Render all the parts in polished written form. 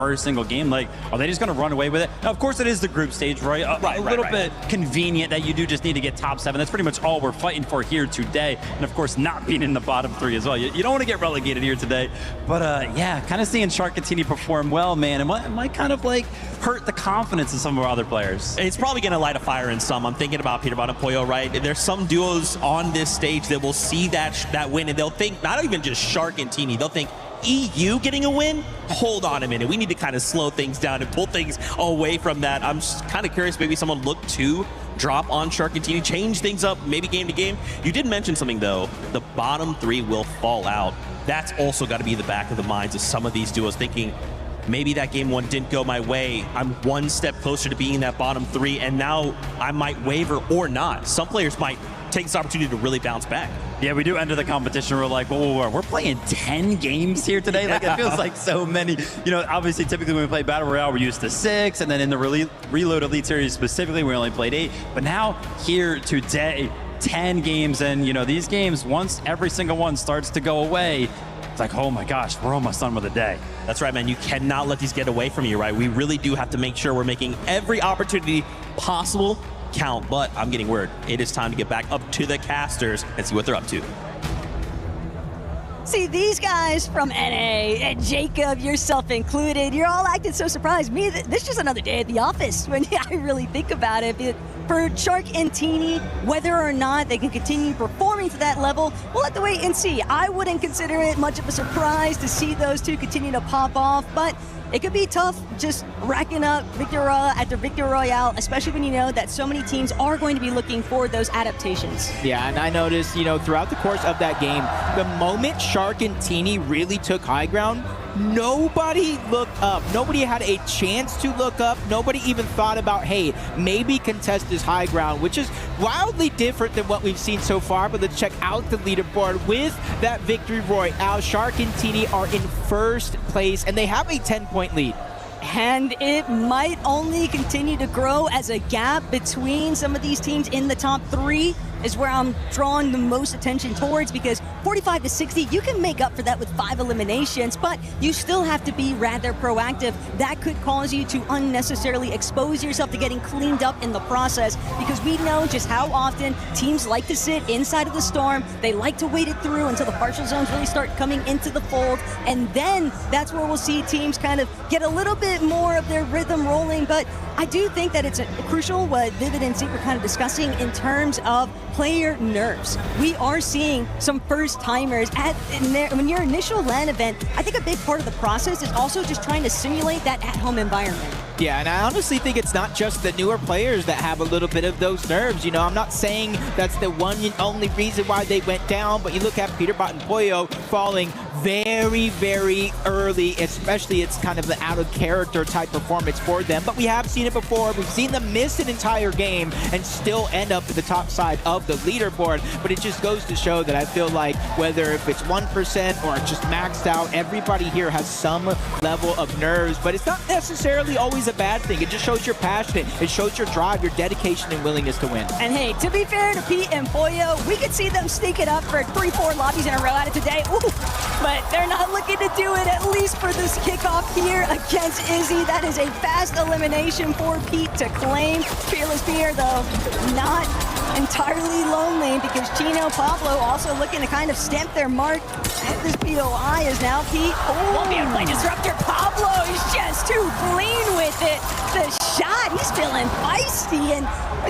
first single game. Like, are they just going to run away with it? Now, of course, it is the group stage, right? A little bit convenient that you do just need to get top 7. That's pretty much all we're fighting for here today. And of course, not being in the bottom 3 as well. You don't want to get relegated here today. But yeah, kind of seeing Shark continue to perform well, man. It might kind of like hurt the confidence of some of our other players. It's probably going to light a fire in some. I'm thinking about Peterbot and Pollo, right? There's some duos on this stage that will see that win, and they'll think, not even just Shark and Teeny, they'll think, EU getting a win? Hold on a minute. We need to kind of slow things down and pull things away from that. I'm just kind of curious, maybe someone look to drop on Shark and Teeny, change things up, maybe game to game. You did mention something, though. The bottom 3 will fall out. That's also got to be the back of the minds of some of these duos thinking, maybe that game 1 didn't go my way. I'm one step closer to being that bottom 3, and now I might waver or not. Some players might take this opportunity to really bounce back. Yeah, we do enter the competition. We're like, whoa, we're playing 10 games here today. Like, it feels like so many. You know, obviously, typically when we play Battle Royale, we're used to 6. And then in the Reload Elite Series specifically, we only played 8. But now here today, 10 games. And, you know, these games, once every single one starts to go away, it's like, oh my gosh, we're almost done with the day. That's right, man. You cannot let these get away from you, right? We really do have to make sure we're making every opportunity possible count, but I'm getting word. It is time to get back up to the casters and see what they're up to. See, these guys from NA, and Jacob, yourself included, you're all acting so surprised. Me, this is just another day at the office when I really think about it. For Shark and Teeny, whether or not they can continue performing to that level, we'll have to wait and see. I wouldn't consider it much of a surprise to see those two continue to pop off, but it could be tough just racking up victory after victory royale, especially when you know that so many teams are going to be looking for those adaptations. Yeah, and I noticed, you know, throughout the course of that game, the moment Shark and Teeny really took high ground, nobody looked up. Nobody had a chance to look up. Nobody even thought about, hey, maybe contest this high ground, which is wildly different than what we've seen so far. But let's check out the leaderboard with that victory royale. Shark and Teeny are in first place, and they have a 10-point lead. And it might only continue to grow as a gap between some of these teams in the top 3 is where I'm drawing the most attention towards, because 45 to 60, you can make up for that with 5 eliminations, but you still have to be rather proactive. That could cause you to unnecessarily expose yourself to getting cleaned up in the process, because we know just how often teams like to sit inside of the storm. They like to wait it through until the partial zones really start coming into the fold, and then that's where we'll see teams kind of get a little bit more of their rhythm rolling. But I do think that it's crucial what Vivid and Zeke were kind of discussing in terms of player nerves. We are seeing some first-timers when your initial LAN event. I think a big part of the process is also just trying to simulate that at-home environment. Yeah, and I honestly think it's not just the newer players that have a little bit of those nerves. You know, I'm not saying that's the one and only reason why they went down, but you look at Peterbot and Pollo falling very, very early, especially it's kind of the out-of-character type performance for them. But we have seen it before. We've seen them miss an entire game and still end up at the top side of the leaderboard. But it just goes to show that I feel like whether if it's 1% or just maxed out, everybody here has some level of nerves. But it's not necessarily always a bad thing. It just shows you're passionate. It shows your drive, your dedication, and willingness to win. And hey, to be fair to Pete and Pollo, we could see them sneak it up for 3-4 lobbies in a row out of today. Ooh, but they're not looking to do it, at least for this kickoff here against Izzy. That is a fast elimination for Pete to claim. Fearless Pierre, though, not entirely lonely, because Chino Pablo also looking to kind of stamp their mark at this POI is now Pete. Oh, won't be able to play Disruptor. Pablo is just too clean with it. The shot, he's feeling feisty. And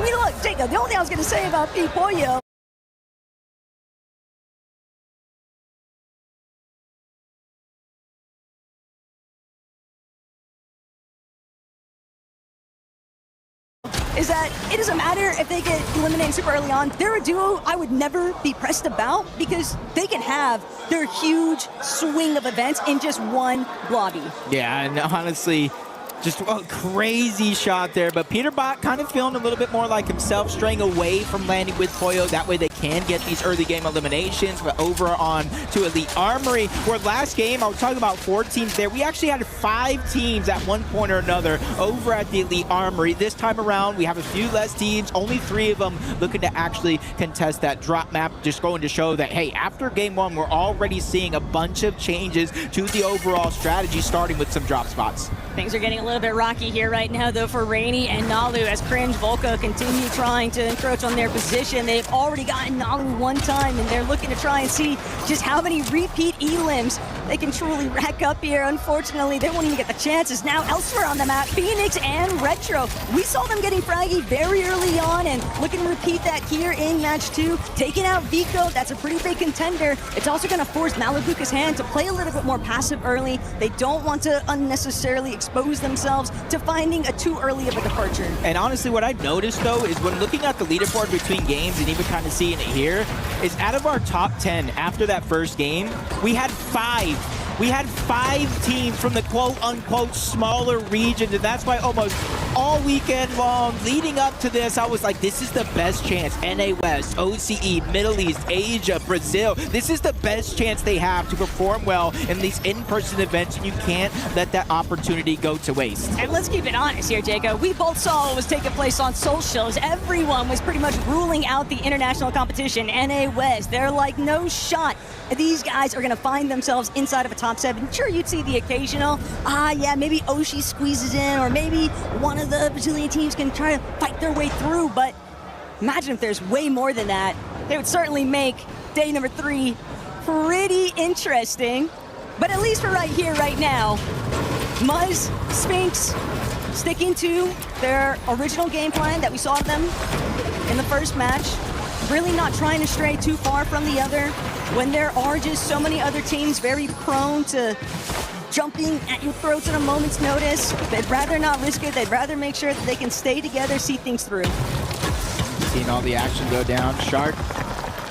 you know, look, Jacob, the only thing I was going to say about Pete Pollo is that it doesn't matter if they get eliminated super early on. They're a duo I would never be pressed about, because they can have their huge swing of events in just one lobby. Yeah, and honestly, Just a crazy shot there, but Peterbot kind of feeling a little bit more like himself, straying away from landing with Poyo. That way they can get these early game eliminations. But over on to Elite Armory, where last game, I was talking about 4 teams there. We actually had 5 teams at one point or another over at the Elite Armory. This time around, we have a few less teams, only 3 of them looking to actually contest that drop map. Just going to show that, hey, after game 1, we're already seeing a bunch of changes to the overall strategy, starting with some drop spots. Things are getting a little bit rocky here right now, though, for Rainy and Nalu as Cringe Volca continue trying to encroach on their position. They've already gotten Nalu 1 time, and they're looking to try and see just how many repeat elims they can truly rack up here. Unfortunately, they won't even get the chances. Now, elsewhere on the map, Phoenix and Retro. We saw them getting fraggy very early on, and looking to repeat that here in match 2. Taking out Vico, that's a pretty big contender. It's also going to force Malabuka's hand to play a little bit more passive early. They don't want to unnecessarily expose themselves to finding a too early of a departure. And honestly, what I've noticed, though, is when looking at the leaderboard between games and even kind of seeing it here, is out of our top 10 after that first game, we had 5. We had 5 teams from the quote-unquote smaller regions, and that's why almost all weekend long, leading up to this, I was like, this is the best chance. NA West, OCE, Middle East, Asia, Brazil. This is the best chance they have to perform well in these in-person events, and you can't let that opportunity go to waste. And let's keep it honest here, Jacob. We both saw what was taking place on socials. Everyone was pretty much ruling out the international competition. NA West, they're like, no shot. These guys are going to find themselves inside of a top 7. Sure, you'd see the occasional, yeah, maybe Oshi squeezes in, or maybe one of the Brazilian teams can try to fight their way through, but imagine if there's way more than that. They would certainly make day number 3 pretty interesting. But at least for right here, right now, Muzz, Sphinx, sticking to their original game plan that we saw them in the first match. Really not trying to stray too far from the other when there are just so many other teams very prone to jumping at your throats at a moment's notice. They'd rather not risk it. They'd rather make sure that they can stay together, see things through. Seeing all the action go down. Shark,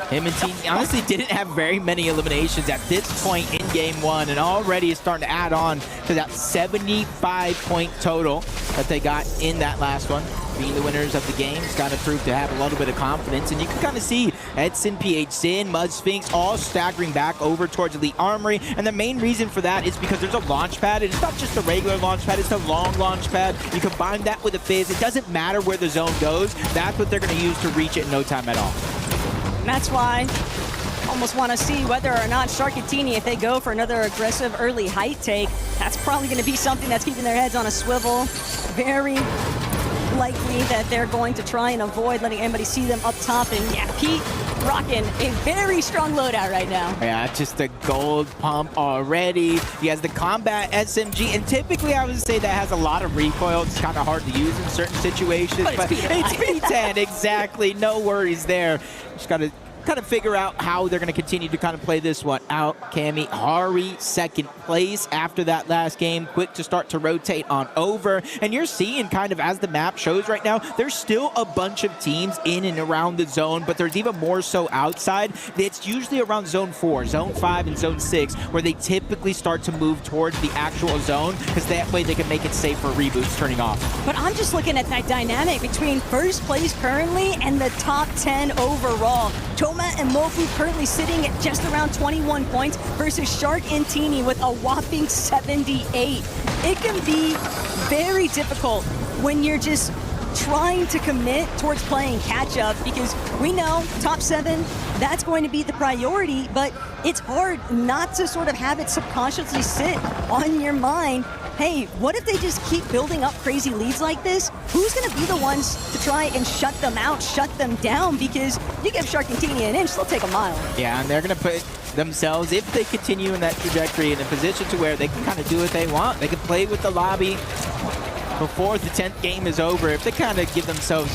him and team honestly didn't have very many eliminations at this point in game 1, and already is starting to add on to that 75-point total that they got in that last one. Being the winners of the game, it's got to prove to have a little bit of confidence, and you can kind of see Edson, PH Sin, Mud Sphinx all staggering back over towards Elite Armory, and the main reason for that is because there's a launch pad, and it's not just a regular launch pad, it's a long launch pad. You combine that with a Fizz, it doesn't matter where the zone goes, that's what they're going to use to reach it in no time at all. And that's why I almost want to see whether or not Sharkatini, if they go for another aggressive early height take, that's probably going to be something that's keeping their heads on a swivel. Very likely that they're going to try and avoid letting anybody see them up top. And yeah, Pete rocking a very strong loadout right now. Yeah, just a gold pump already. He has the combat SMG, and typically I would say that has a lot of recoil. It's kind of hard to use in certain situations, but it's P10, exactly. No worries there. Just got to kind of figure out how they're going to continue to kind of play this one out. Cammy, Hari, second place after that last game. Quick to start to rotate on over. And you're seeing kind of as the map shows right now, there's still a bunch of teams in and around the zone, but there's even more so outside. It's usually around zone 4, zone 5, and zone 6, where they typically start to move towards the actual zone, because that way they can make it safe for reboots turning off. But I'm just looking at that dynamic between first place currently and the top 10 overall. Toma and Mofu currently sitting at just around 21 points versus Shark and Teeny with a whopping 78. It can be very difficult when you're just trying to commit towards playing catch-up, because we know top 7, that's going to be the priority, but it's hard not to sort of have it subconsciously sit on your mind. Hey, what if they just keep building up crazy leads like this? Who's going to be the ones to try and shut them out, shut them down? Because you give Shark and Teeny an inch, they'll take a mile. Yeah, and they're going to put themselves, if they continue in that trajectory, in a position to where they can kind of do what they want. They can play with the lobby before the 10th game is over. If they kind of give themselves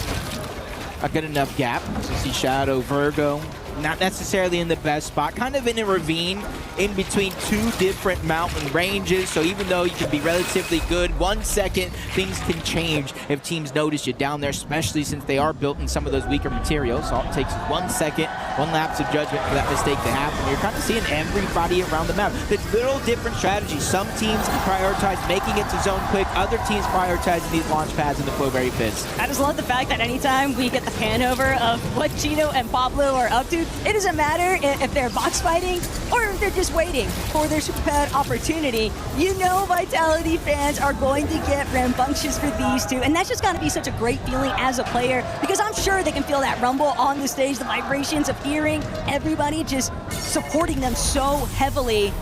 a good enough gap. So see Shadow, Virgo, not necessarily in the best spot, kind of in a ravine in between two different mountain ranges. So even though you can be relatively good, 1 second, things can change if teams notice you down there, especially since they are built in some of those weaker materials. So it takes 1 second, one lapse of judgment for that mistake to happen. You're kind of seeing everybody around the map. There's little different strategies. Some teams prioritize making it to zone quick, other teams prioritizing these launch pads and the Flowberry Fist. I just love the fact that anytime we get the Hanover of what Chino and Pablo are up to, it doesn't matter if they're box fighting or if they're just waiting for their super pad opportunity. You know Vitality fans are going to get rambunctious for these two, and that's just got to be such a great feeling as a player, because I'm sure they can feel that rumble on the stage, the vibrations of hearing everybody just supporting them so heavily.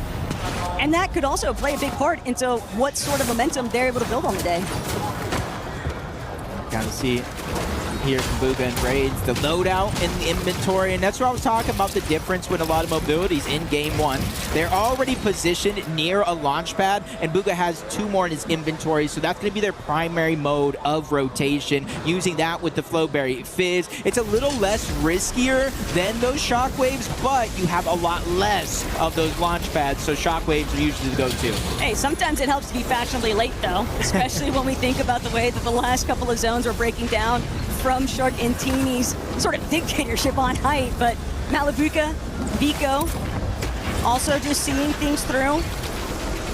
And that could also play a big part into what sort of momentum they're able to build on the day. Kind of see here from Bugha and Braids, the loadout in the inventory, and that's where I was talking about the difference with a lot of mobilities in game one. They're already positioned near a launch pad, and Bugha has 2 more in his inventory, so that's going to be their primary mode of rotation, using that with the Flowberry Fizz. It's a little less riskier than those shockwaves, but you have a lot less of those launch pads, so shockwaves are usually the go-to. Hey, sometimes it helps to be fashionably late, though, especially when we think about the way that the last couple of zones were breaking down from Shark and Teeny's sort of dictatorship on height. But Malabuka, Vico, also just seeing things through.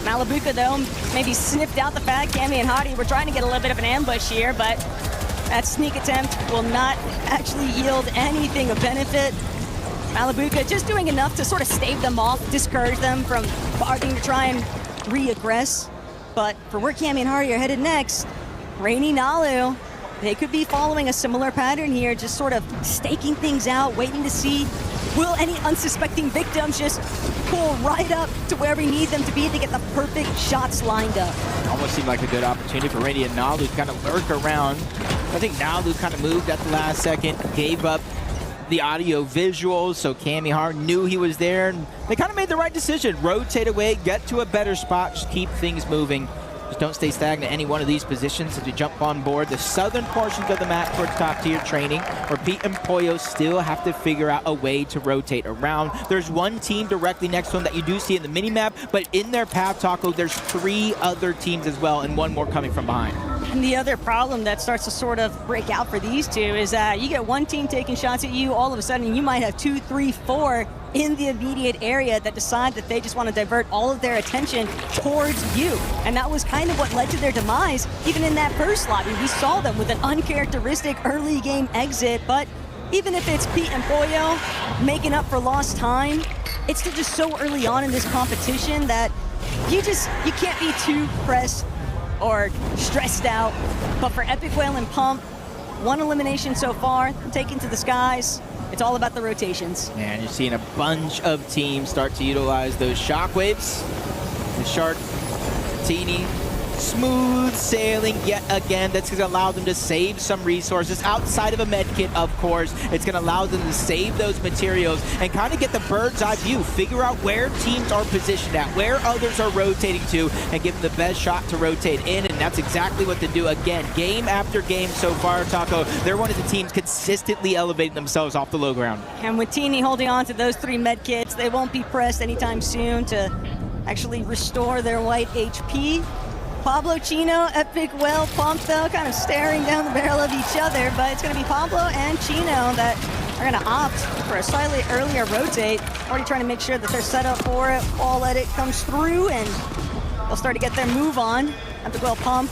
Malabuka, though, maybe sniffed out the fact Cammy and Hottie were trying to get a little bit of an ambush here, but that sneak attempt will not actually yield anything of benefit. Malabuka just doing enough to sort of stave them off, discourage them from starting to try and re-aggress. But for where Cammy and Hottie are headed next, Rainy Nalu, they could be following a similar pattern here, just sort of staking things out, waiting to see, will any unsuspecting victims just pull right up to where we need them to be to get the perfect shots lined up. Almost seemed like a good opportunity for Rainy and Nalu to kind of lurk around. I think Nalu kind of moved at the last second, gave up the audio visuals, so Cammy Hart knew he was there, and they kind of made the right decision. Rotate away, get to a better spot, just keep things moving. Just don't stay stagnant at any one of these positions as we jump on board the southern portions of the map towards top tier training, where Pete and Pollo still have to figure out a way to rotate around. There's one team directly next to them that you do see in the mini-map, but in their path, Taco, there's 3 other teams as well, and 1 more coming from behind. And the other problem that starts to sort of break out for these two is that you get one team taking shots at you, all of a sudden you might have 2, 3, 4 in the immediate area that decide that they just want to divert all of their attention towards you. And that was kind of what led to their demise. Even in that first lobby, we saw them with an uncharacteristic early game exit, but even if it's Pete and Pollo making up for lost time, it's still just so early on in this competition that you can't be too pressed or stressed out. But for Epic Whale and Pump, 1 elimination so far, taken to the skies. It's all about the rotations. And you're seeing a bunch of teams start to utilize those shockwaves. The Shark, Teeny, smooth sailing yet again. That's going to allow them to save some resources outside of a med kit, of course. It's going to allow them to save those materials and kind of get the bird's eye view, figure out where teams are positioned at, where others are rotating to, and give them the best shot to rotate in. And that's exactly what they do again. Game after game so far, Taco, they're one of the teams consistently elevating themselves off the low ground. And with Teeny holding on to those 3 med kits, they won't be pressed anytime soon to actually restore their white HP. Pablo, Chino, Epic Whale, Pump, though, kind of staring down the barrel of each other, but it's going to be Pablo and Chino that are going to opt for a slightly earlier rotate, already trying to make sure that they're set up for it. All edit comes through, and they'll start to get their move on. Epic Whale, Pump,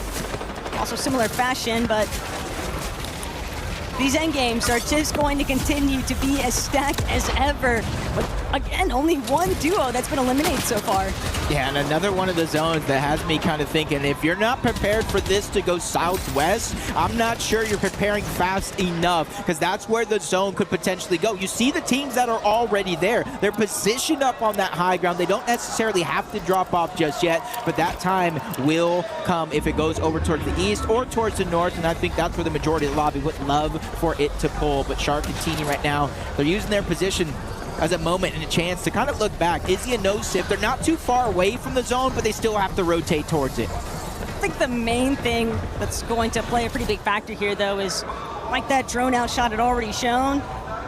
also similar fashion, but these endgames are just going to continue to be as stacked as ever. But again, only 1 duo that's been eliminated so far. Yeah, and another one of the zones that has me kind of thinking, if you're not prepared for this to go southwest, I'm not sure you're preparing fast enough, because that's where the zone could potentially go. You see the teams that are already there. They're positioned up on that high ground. They don't necessarily have to drop off just yet, but that time will come if it goes over towards the east or towards the north, and I think that's where the majority of the lobby would love for it to pull. But Shark and Teeny right now, they're using their position as a moment and a chance to kind of look back. Izzy and No-Sip, they're not too far away from the zone, but they still have to rotate towards it. I think the main thing that's going to play a pretty big factor here, though, is like that drone out shot had already shown.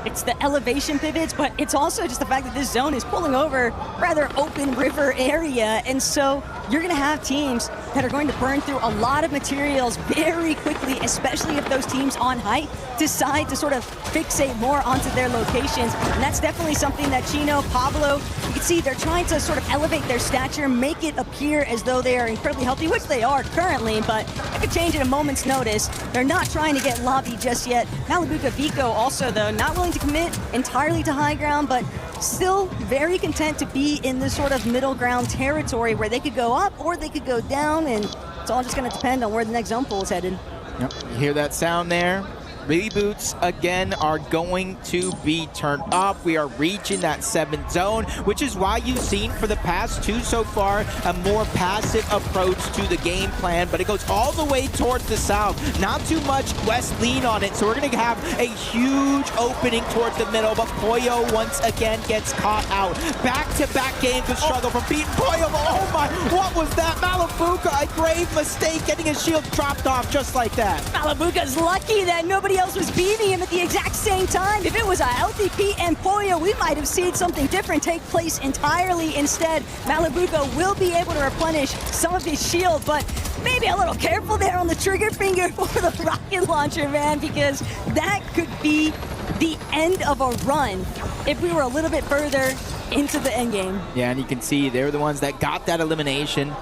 it's the elevation pivots, but it's also just the fact that this zone is pulling over rather open river area. And so you're going to have teams that are going to burn through a lot of materials very quickly, especially if those teams on height decide to sort of fixate more onto their locations. And that's definitely something that Chino, Pablo, you can see they're trying to sort of elevate their stature, make it appear as though they are incredibly healthy, which they are currently, but it could change at a moment's notice. They're not trying to get lobbied just yet. Malibuca Vico also, though, not willing to commit entirely to high ground, but still very content to be in this sort of middle ground territory where they could go up or they could go down, and it's all just going to depend on where the next zone pool is headed. Yep. You hear that sound there? Reboots again are going to be turned up. We are reaching that 7th zone, which is why you've seen for the past 2 so far a more passive approach to the game plan, but it goes all the way towards the south. Not too much west lean on it, so we're going to have a huge opening towards the middle, but Pollo once again gets caught out. Back-to-back games of struggle from Pete and Pollo. Oh my, what was that? Malibuca, a grave mistake, getting his shield dropped off just like that. Malibuca's lucky that nobody else was beating him at the exact same time. If it was a healthy Pete and Pollo, we might have seen something different take place entirely. Instead, Malibuca will be able to replenish some of his shield, but maybe a little careful there on the trigger finger for the rocket launcher, man, because that could be the end of a run if we were a little bit further into the end game. Yeah, and you can see they're the ones that got that elimination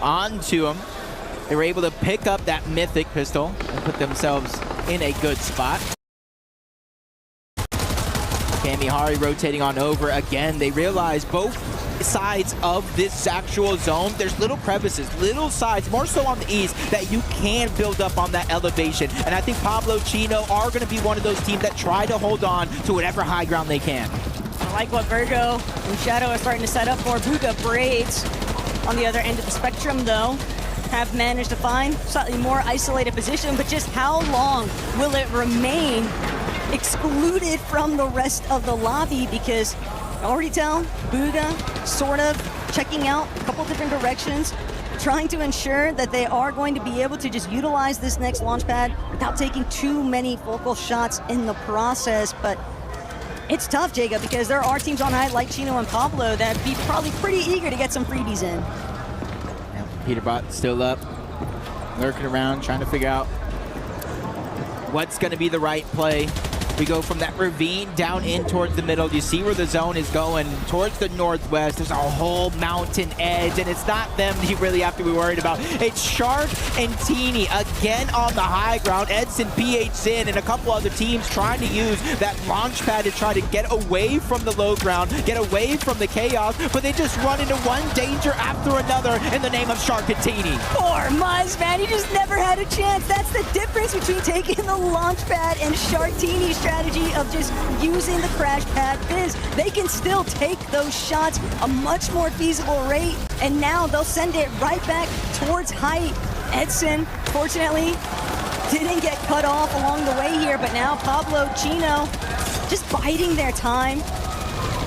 onto him. They were able to pick up that mythic pistol and put themselves in a good spot. Kamihari rotating on over again. They realize both sides of this actual zone, there's little crevices, little sides, more so on the east, that you can build up on that elevation. And I think Pablo, Chino are going to be one of those teams that try to hold on to whatever high ground they can. I like what Virgo and Shadow are starting to set up for. Buga Braids on the other end of the spectrum, though, have managed to find slightly more isolated position, but just how long will it remain excluded from the rest of the lobby? Because I already tell Buga sort of checking out a couple different directions, trying to ensure that they are going to be able to just utilize this next launch pad without taking too many focal shots in the process. But it's tough, Jacob, because there are teams on high like Chino and Pablo that'd be probably pretty eager to get some freebies in. Peterbot still up, lurking around, trying to figure out what's going to be the right play. We go from that ravine down in towards the middle. You see where the zone is going, towards the northwest. There's a whole mountain edge, and it's not them that you really have to be worried about. It's Shark and Teeny again on the high ground. Edson, PH Sin, and a couple other teams trying to use that launch pad to try to get away from the low ground, get away from the chaos, but they just run into one danger after another in the name of Shark and Teeny. Poor Muzz, man, he just never had a chance. That's the difference between taking the launch pad and Shark Teeny's strategy of just using the crash pad fizz. They can still take those shots a much more feasible rate, and now they'll send it right back towards height. Edson, fortunately, didn't get cut off along the way here, but now Pablo, Chino, just biding their time.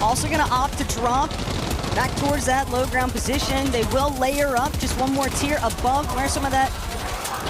Also gonna opt to drop back towards that low ground position. They will layer up just one more tier above where some of that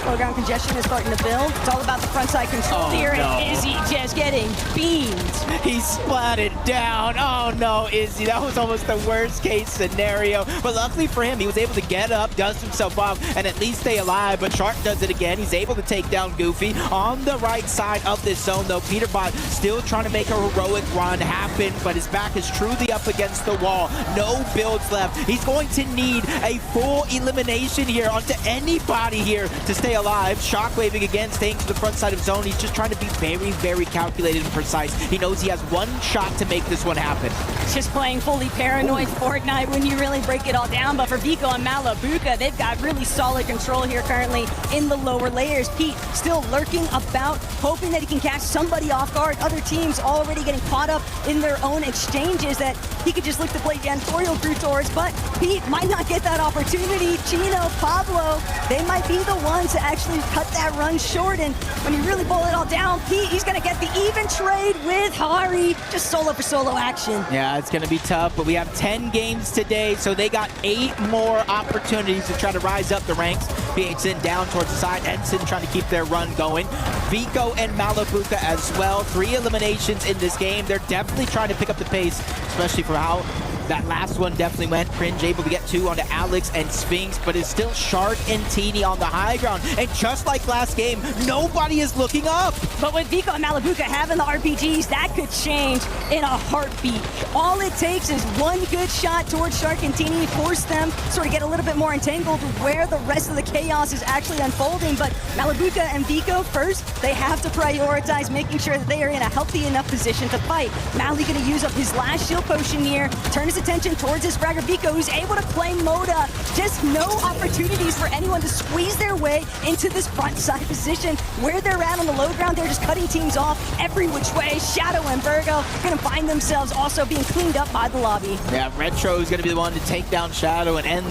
low ground congestion is starting to build. It's all about the front side control here, and Izzy just getting beamed. He splatted down. Oh no, Izzy, that was almost the worst case scenario. But luckily for him, he was able to get up, dust himself off, and at least stay alive. But Shark does it again. He's able to take down Goofy on the right side of this zone, though. Peterbot still trying to make a heroic run happen, but his back is truly up against the wall. No builds left. He's going to need a full elimination here onto anybody here to stay alive. Shockwaving again, staying to the front side of zone. He's just trying to be very, very calculated and precise. He knows he has one shot to make this one happen. Just playing fully paranoid Fortnite when you really break it all down. But for Vico and Malibuca, they've got really solid control here currently in the lower layers. Pete still lurking about, hoping that he can catch somebody off guard. Other teams already getting caught up in their own exchanges that he could just look to play janitorial crew towards, but Pete might not get that opportunity. Chino, Pablo, they might be the ones to actually cut that run short, and when you really boil it all down, Pete, he's gonna get the even trade with Hari. Just solo for solo action. Yeah, Yeah, it's going to be tough, but we have 10 games today, so they got 8 more opportunities to try to rise up the ranks. BHN down towards the side, Ensign trying to keep their run going. Vico and Malabuka as well. 3 eliminations in this game. They're definitely trying to pick up the pace, especially for how that last one definitely went. Cringe able to get 2 onto Alex and Sphinx, but it's still Shark and Teeny on the high ground. And just like last game, nobody is looking up. But with Vico and Malabuka having the RPGs, that could change in a heartbeat. All it takes is one good shot towards Shark and Teeny, force them sort of get a little bit more entangled where the rest of the chaos is actually unfolding. But Malabuka and Vico, first, they have to prioritize making sure that they are in a healthy enough position to fight. Mally gonna use up his last shield potion here, turn his attention towards his fragger Vico, who's able to claim Moda. Just no opportunities for anyone to squeeze their way into this front side position. Where they're at on the low ground, they're just cutting teams off every which way. Shadow and Virgo gonna find themselves also being cleaned up by the lobby. Yeah, Retro is gonna be the one to take down Shadow and end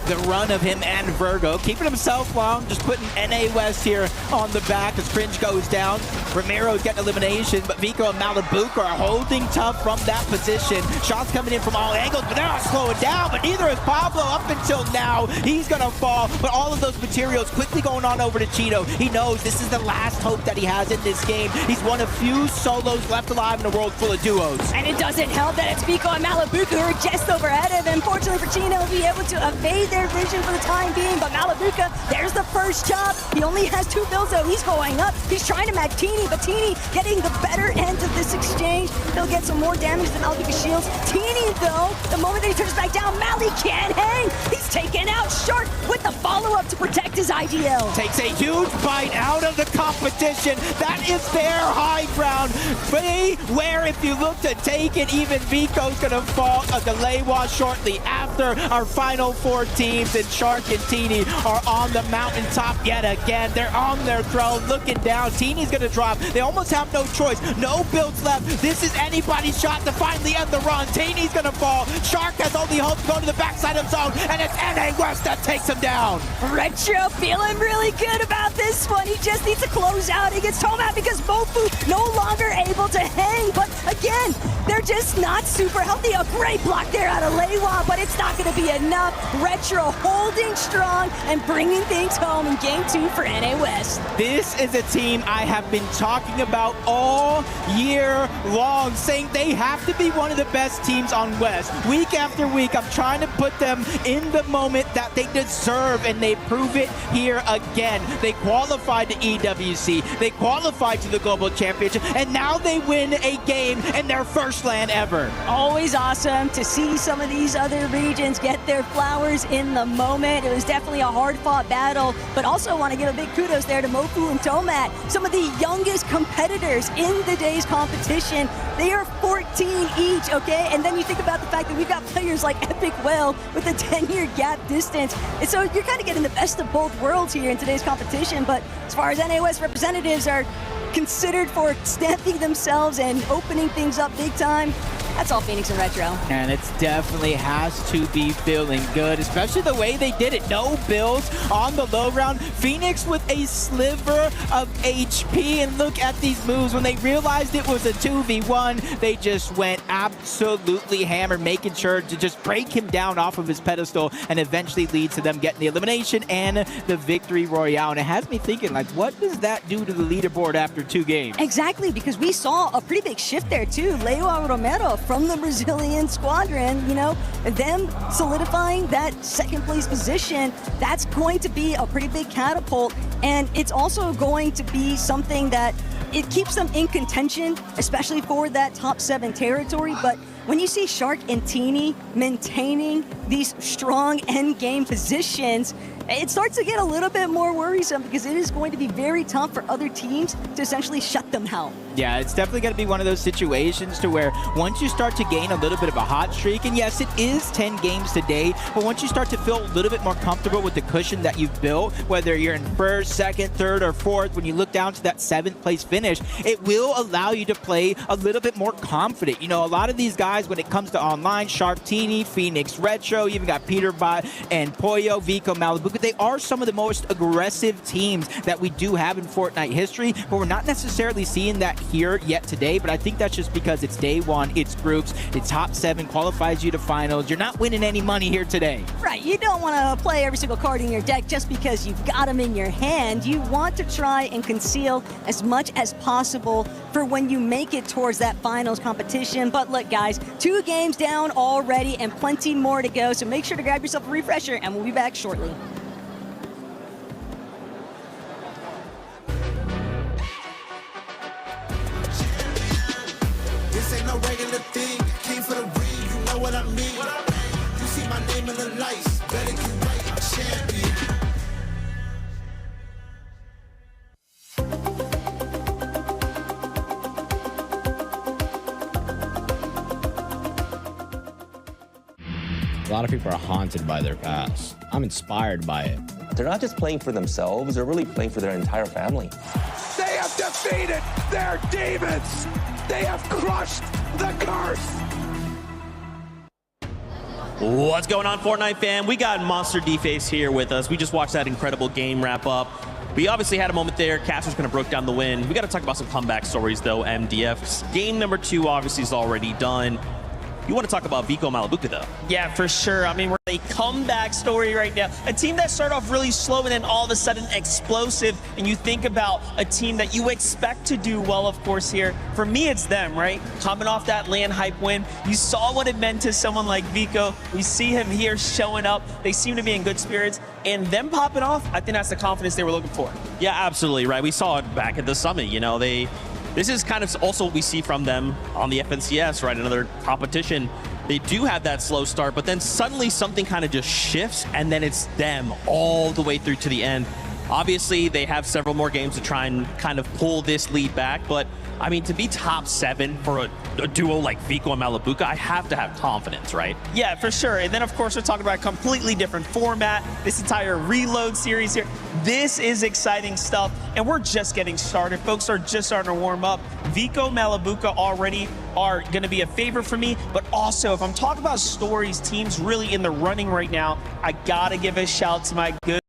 the run of him and Virgo, keeping himself long, just putting NA West here on the back as Cringe goes down. Ramiro's getting elimination, but Vico and Malabuka are holding tough from that position. Shots coming in from all angles, but they're not slowing down, but neither is Pablo up until now. He's gonna fall, but all of those materials quickly going on over to Cheeto. He knows this is the last hope that he has in this game. He's one of few solos left alive in a world full of duos. And it doesn't help that it's Vico and Malabuka who are just overhead of him. Fortunately for Chino, he'll be able to evade their vision for the time being, but Malabuka, there's the first chop. He only has 2 builds though. He's going up. He's trying to match Teeny, but Teeny getting the better end of this exchange. He'll get some more damage than Malabuka shields. Teeny though, the moment that he turns back down, Mally can't hang. He's taken out Shark with the follow-up to protect his IDL. Takes a huge bite out of the competition. That is their high ground. Where if you look to take it, even Vico's gonna fall. A delay was shortly after. Our final 4 teams and Shark and Teeny are on the mountaintop yet again. They're on their throne looking down. Teeny's gonna drop. They almost have no choice. No builds left. This is anybody's shot to finally end the run. Teeny's gonna fall. Shark has only hope to go to the backside of zone, and it's NA West that takes him down. Retro feeling really good about this one. He just needs to close out against Tomat because Mofu no longer able to hang. But again, they're just not super healthy. A great block there out of Leiwa, but it's not going to be enough. Retro holding strong and bringing things home in Game 2 for NA West. This is a team I have been talking about all year long, saying they have to be one of the best teams on West. Week after week, I'm trying to put them in the moment that they deserve, and they prove it here again. They qualified to EWC, they qualified to the Global Championship, and now they win a game in their first LAN ever. Always awesome to see some of these other regions get their flowers in the moment. It was definitely a hard-fought battle, but also want to give a big kudos there to Mofu and Tomat, some of the youngest competitors in the day's competition. They are 14 each, okay? And then you think about the fact that we've got players like Epic Well with a 10-year gap distance. And so you're kind of getting the best of both worlds here in today's competition, but as far as NA West representatives are considered for stamping themselves and opening things up big time, that's all Phoenix and Retro. And it definitely has to be feeling good, especially the way they did it. No builds on the low ground. Phoenix with a sliver of HP, and look at these moves. When they realized it was a 2v1, they just went absolutely hammered, making sure to just break him down off of his pedestal and eventually lead to them getting the elimination and the victory royale. And it has me thinking, like, what does that do to the leaderboard after 2 games? Exactly, because we saw a pretty big shift there too. Leo Romero from the Brazilian squadron, you know, them solidifying that second place position, that's going to be a pretty big catapult. And it's also going to be something that it keeps them in contention, especially for that top 7 territory. But when you see Shark and Teeny maintaining these strong end game positions, it starts to get a little bit more worrisome because it is going to be very tough for other teams to essentially shut them out. Yeah, it's definitely going to be one of those situations to where once you start to gain a little bit of a hot streak, and yes, it is 10 games today, but once you start to feel a little bit more comfortable with the cushion that you've built, whether you're in first, second, third, or fourth, when you look down to that 7th place finish, it will allow you to play a little bit more confident. You know, a lot of these guys, when it comes to online, Shark, Teeny, Phoenix, Retro, Hero, you even got Peterbot and Pollo, Vico, Malibu. They are some of the most aggressive teams that we do have in Fortnite history, but we're not necessarily seeing that here yet today. But I think that's just because it's day one, it's groups, the top 7 qualifies you to finals. You're not winning any money here today. Right, you don't want to play every single card in your deck just because you've got them in your hand. You want to try and conceal as much as possible for when you make it towards that finals competition. But look, guys, 2 games down already and plenty more to go, so make sure to grab yourself a refresher, and we'll be back shortly. This ain't no regular thing. Came for the ring, you know what I mean. You see my name in the lights, better get right, I'm champion. A lot of people are haunted by their past. I'm inspired by it. They're not just playing for themselves, they're really playing for their entire family. They have defeated their demons. They have crushed the curse. What's going on, Fortnite fam? We got Monster D-Face here with us. We just watched that incredible game wrap up. We obviously had a moment there. Caster's kind of broke down the win. We got to talk about some comeback stories, though. MDF's game number 2 obviously is already done. You want to talk about Vico Malabuca, though? Yeah, for sure. I mean, we're a comeback story right now. A team that started off really slow and then all of a sudden explosive. And you think about a team that you expect to do well, of course, here. For me, it's them, right? Coming off that land hype win. You saw what it meant to someone like Vico. We see him here showing up. They seem to be in good spirits. And them popping off, I think that's the confidence they were looking for. Yeah, absolutely, right? We saw it back at the summit. You know, this is kind of also what we see from them on the FNCS, right? Another competition. They do have that slow start, but then suddenly something kind of just shifts, and then it's them all the way through to the end. Obviously, they have several more games to try and kind of pull this lead back, but I mean, to be top 7 for a duo like Vico and Malabuca, I have to have confidence, right? Yeah, for sure. And then, of course, we're talking about a completely different format. This entire Reload series here. This is exciting stuff, and we're just getting started. Folks are just starting to warm up. Vico, Malabuca already are going to be a favorite for me, but also, if I'm talking about stories, teams really in the running right now, I got to give a shout to my good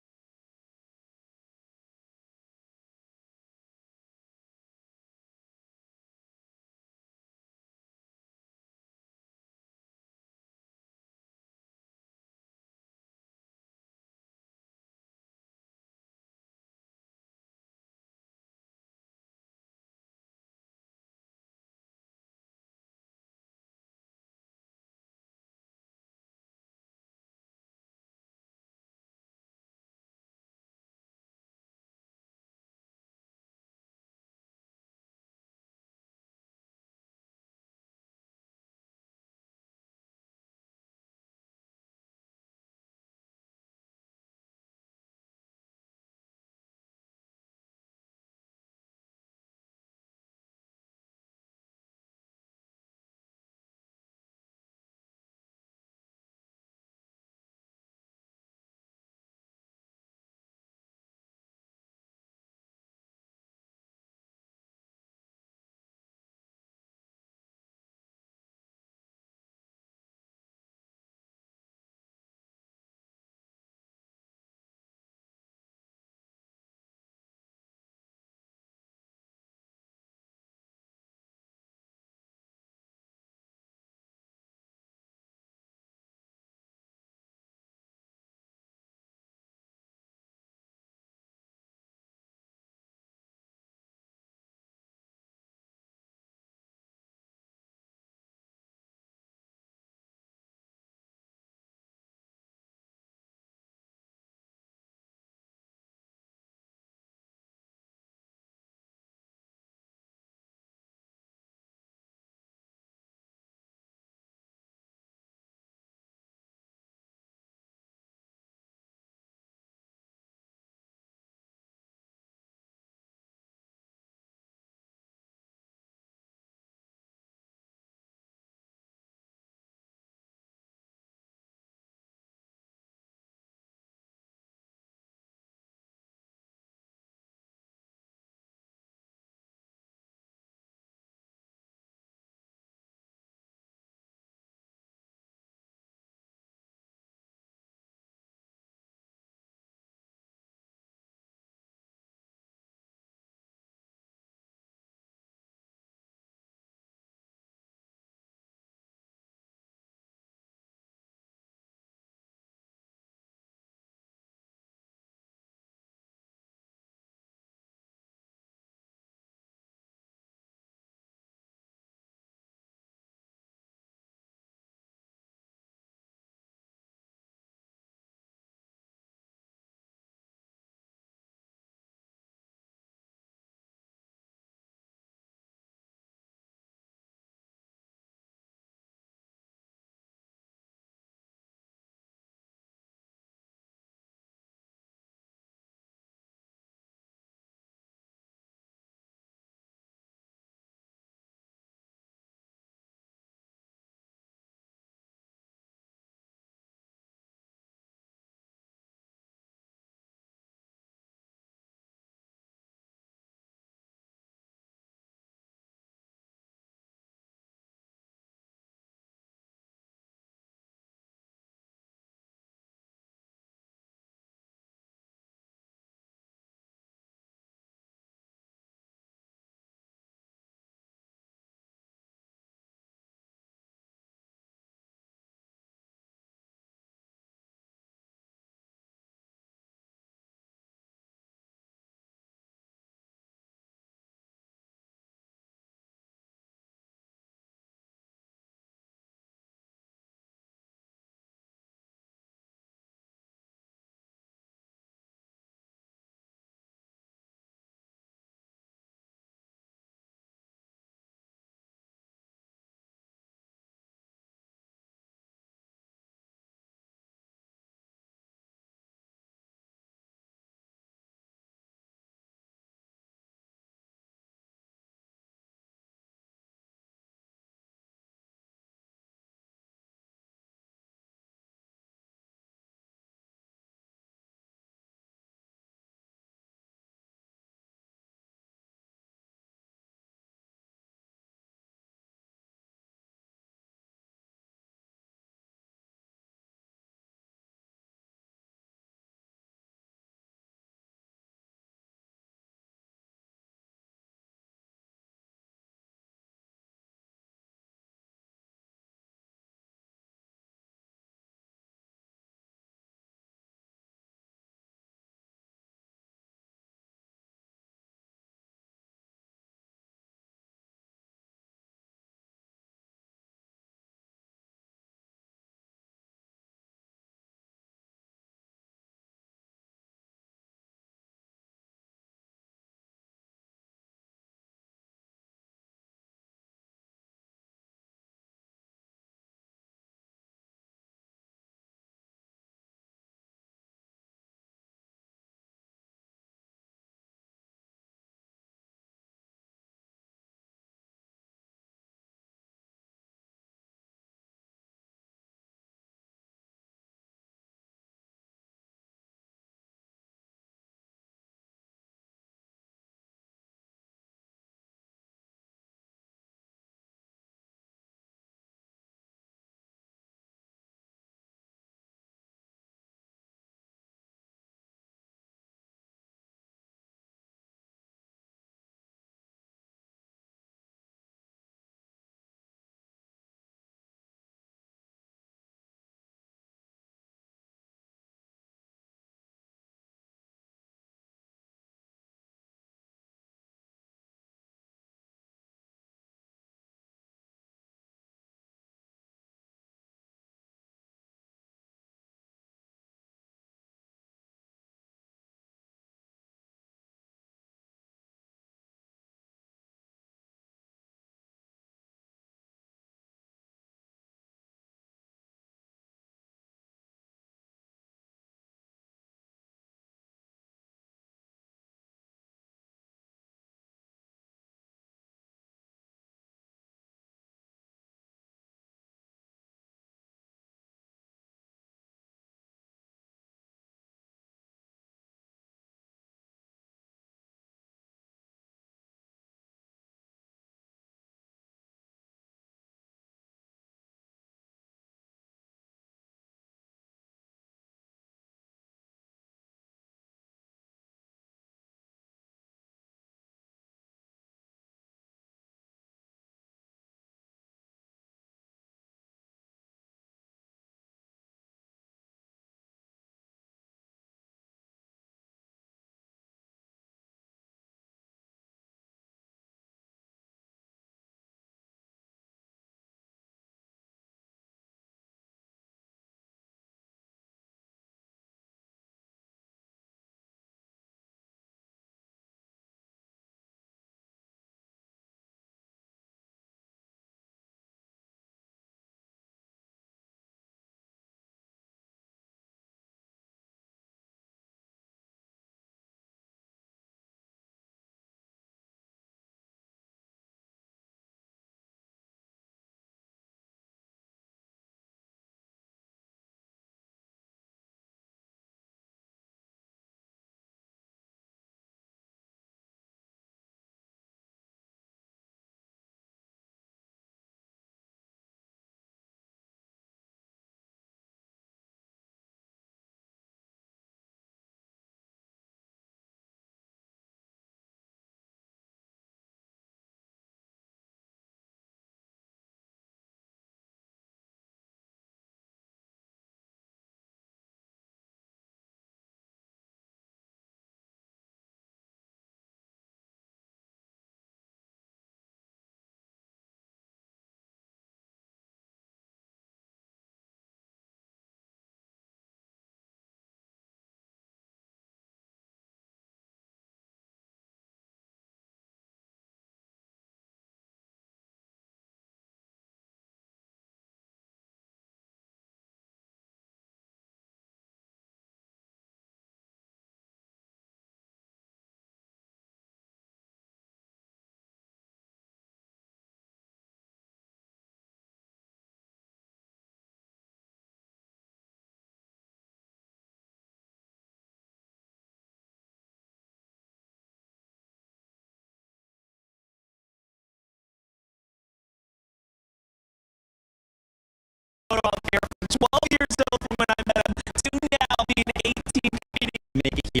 here. From 12 years old from when I met him to now being 18, competing. Make it here.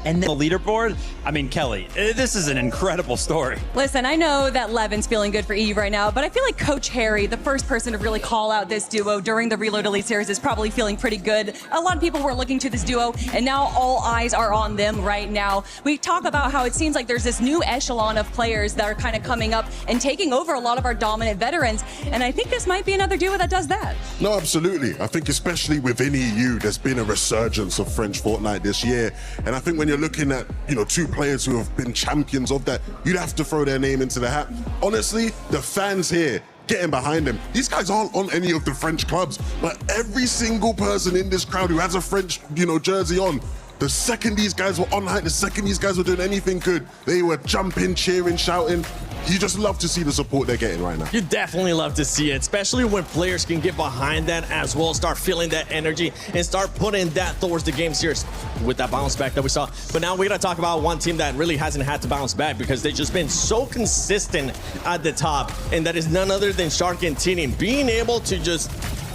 And then the leaderboard, I mean, Kelly, this is an incredible story. Listen, I know that Levin's feeling good for EU right now, but I feel like Coach Harry, the first person to really call out this duo during the Reload Elite Series, is probably feeling pretty good. A lot of people were looking to this duo, and now all eyes are on them right now. We talk about how it seems like there's this new echelon of players that are kind of coming up and taking over a lot of our dominant veterans, and I think this might be another duo that does that. No, absolutely. I think especially within EU, there's been a resurgence of French Fortnite this year, and I think when you're looking at, you know, two players who have been champions of that, you'd have to throw their name into the hat. Honestly, the fans here getting behind them. These guys aren't on any of the French clubs, but every single person in this crowd who has a French, you know, jersey on, the second these guys were on height, the second these guys were doing anything good, they were jumping, cheering, shouting. You just love to see the support they're getting right now. You definitely love to see it, especially when players can get behind that as well, start feeling that energy and start putting that towards the game series with that bounce back that we saw. But now we're going to talk about one team that really hasn't had to bounce back because they've just been so consistent at the top, and that is none other than Shark and Teeny being able to just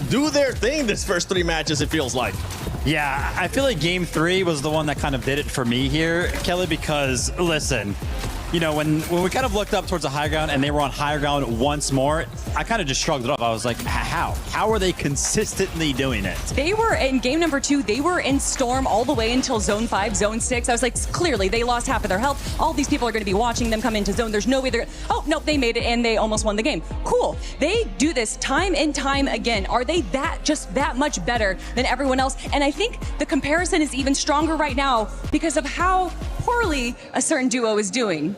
do their thing this first 3 matches, it feels like. Yeah, I feel like game 3 was the one that kind of did it for me here, Kelly, because listen, you know, when we kind of looked up towards the high ground and they were on higher ground once more, I kind of just shrugged it off. I was like, how are they consistently doing it? They were in game number 2, they were in Storm all the way until zone 5, zone 6. I was like, clearly they lost half of their health. All these people are going to be watching them come into zone. There's no way they're, oh, nope, they made it and they almost won the game. Cool. They do this time and time again. Are they just that much better than everyone else? And I think the comparison is even stronger right now because of how poorly a certain duo is doing.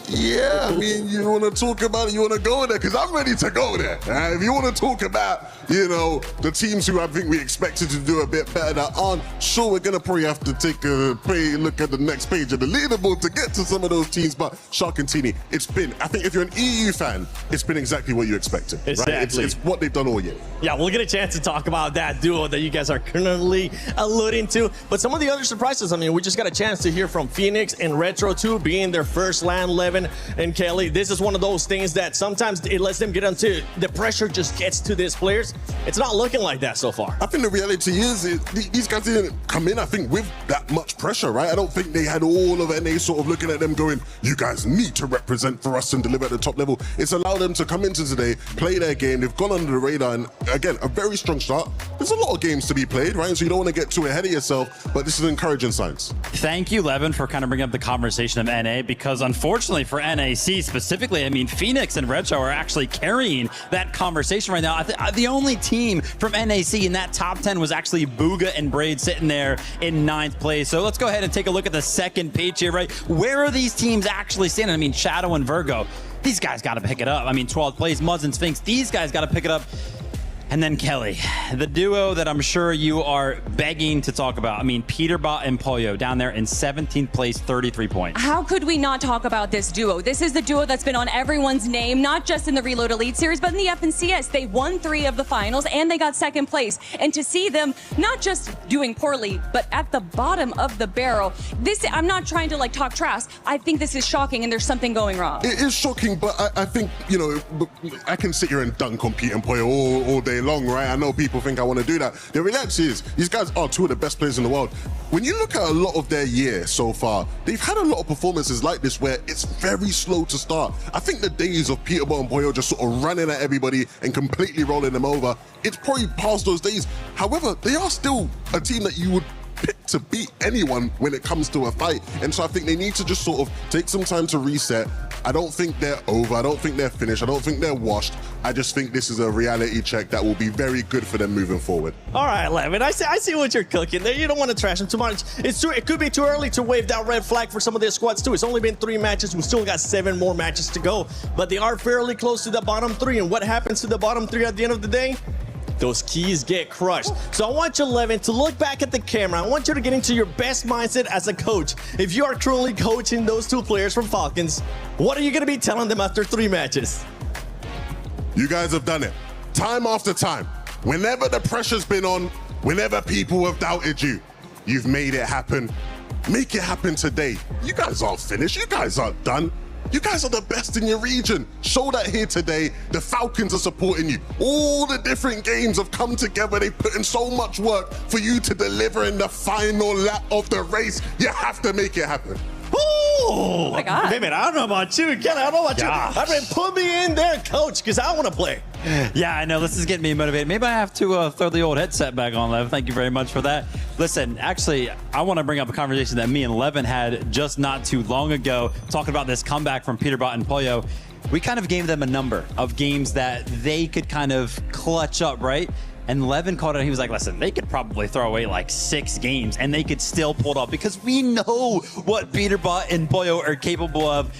Yeah, I mean, you want to talk about it, you want to go there, because I'm ready to go there. If you want to talk about, you know, the teams who I think we expected to do a bit better that aren't, sure, we're going to probably have to take a look at the next page of the leaderboard to get to some of those teams, but Shark and Teeny, it's been, I think if you're an EU fan, it's been exactly what you expected, exactly. Right? It's what they've done all year. Yeah, we'll get a chance to talk about that duo that you guys are currently alluding to, but some of the other surprises, I mean, we just got a chance to hear from Phoenix and Retro 2 being their first LAN 11. And Kelly, this is one of those things that sometimes it lets them get onto, the pressure just gets to these players. It's not looking like that so far. I think the reality is these guys didn't come in, I think, with that much pressure, right? I don't think they had all of NA sort of looking at them going, you guys need to represent for us and deliver at the top level. It's allowed them to come into today, play their game. They've gone under the radar, and again, a very strong start. There's a lot of games to be played, right? So you don't want to get too ahead of yourself, but this is encouraging signs. Thank you, Levin, for kind of bringing up the conversation of NA, because unfortunately for NAC specifically, I mean, Phoenix and Retro are actually carrying that conversation right now. The only team from NAC in that top 10 was actually Booga and Braid sitting there in 9th place. So let's go ahead and take a look at the second page here, right? Where are these teams actually standing? I mean, Shadow and Virgo, these guys got to pick it up. I mean, 12th place, Muzz and Sphinx, these guys got to pick it up. And then Kelly, the duo that I'm sure you are begging to talk about. I mean, Peterbot and Pollo down there in 17th place, 33 points. How could we not talk about this duo? This is the duo that's been on everyone's name, not just in the Reload Elite Series, but in the FNCS. They won 3 of the finals and they got 2nd place. And to see them not just doing poorly, but at the bottom of the barrel, I'm not trying to like talk trash. I think this is shocking and there's something going wrong. It is shocking, but I think, you know, I can sit here and dunk on Pete and Pollo all day long, right? I know people think I want to do that. The reality is, these guys are 2 of the best players in the world. When you look at a lot of their year so far, they've had a lot of performances like this where it's very slow to start. I think the days of Peterbot and Pollo just sort of running at everybody and completely rolling them over, it's probably past those days. However, they are still a team that you would pick to beat anyone when it comes to a fight. And so I think they need to just sort of take some time to reset. I don't think they're over. I don't think they're finished. I don't think they're washed. I just think this is a reality check that will be very good for them moving forward. All right, Levin, I see what you're cooking there. You don't want to trash them too much. It could be too early to wave that red flag for some of their squads too. It's only been 3 matches. We still got 7 more matches to go, but they are fairly close to the bottom 3. And what happens to the bottom 3 at the end of the day? Those keys get crushed. So I want you, Levin, to look back at the camera. I want you to get into your best mindset as a coach. If you are currently coaching those 2 players from Falcons, what are you going to be telling them after 3 matches? You guys have done it time after time. Whenever the pressure's been on, whenever people have doubted you, you've made it happen. Make it happen today. You guys aren't finished. You guys aren't done. You guys are the best in your region. Show that here today. The Falcons are supporting you. All the different games have come together. They put in so much work for you to deliver in the final lap of the race. You have to make it happen. Oh my God. David, I don't know about you. Kelly, I don't know about you. I mean, put me in there, coach, because I want to play. Yeah, I know. This is getting me motivated. Maybe I have to throw the old headset back on, Lev. Thank you very much for that. Listen, actually, I want to bring up a conversation that me and Levin had just not too long ago, talking about this comeback from Peterbot and Pollo. We kind of gave them a number of games that they could kind of clutch up, right? And Levin called it, he was like, listen, they could probably throw away like 6 games and they could still pull it off because we know what Peterbot and Pollo are capable of.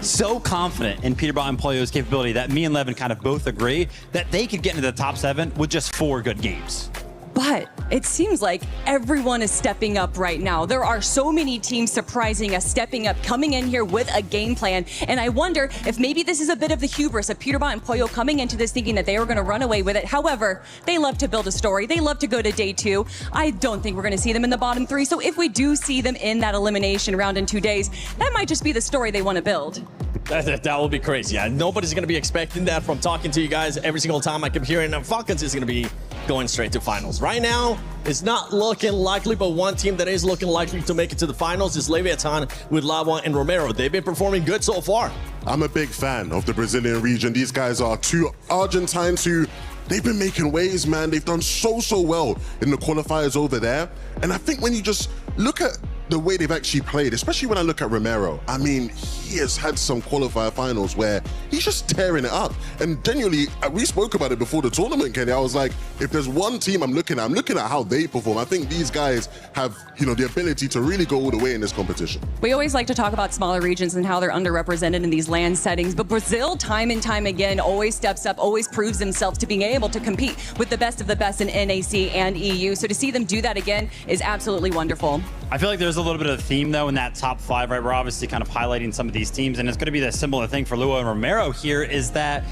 So confident in Peterbot and Pollo's capability that me and Levin kind of both agree that they could get into the top 7 with just 4 good games. But it seems like everyone is stepping up right now. There are so many teams surprising us, stepping up, coming in here with a game plan. And I wonder if maybe this is a bit of the hubris of Peterbot and Pollo coming into this thinking that they were going to run away with it. However, they love to build a story. They love to go to day 2. I don't think we're going to see them in the bottom 3. So if we do see them in that elimination round in 2 days, that might just be the story they want to build. That will be crazy. Yeah, nobody's going to be expecting that from talking to you guys every single time I keep hearing Falcons is going to be going straight to finals. Right now, it's not looking likely, but one team that is looking likely to make it to the finals is Leviathan with Lava and Romero. They've been performing good so far. I'm a big fan of the Brazilian region. These guys are 2 Argentines who they've been making waves, man. They've done so well in the qualifiers over there. And I think when you just look at the way they've actually played, especially when I look at Romero, I mean, he has had some qualifier finals where he's just tearing it up. And genuinely, we spoke about it before the tournament, Kenny. I was like, if there's one team I'm looking at how they perform. I think these guys have, the ability to really go all the way in this competition. We always like to talk about smaller regions and how they're underrepresented in these LAN settings, but Brazil, time and time again, always steps up, always proves themselves to being able to compete with the best of the best in NAC and EU. So to see them do that again is absolutely wonderful. I feel like there's a little bit of theme, though, in that top 5, right? We're obviously kind of highlighting some of these teams, and it's going to be the similar thing for Lua and Romero here is that,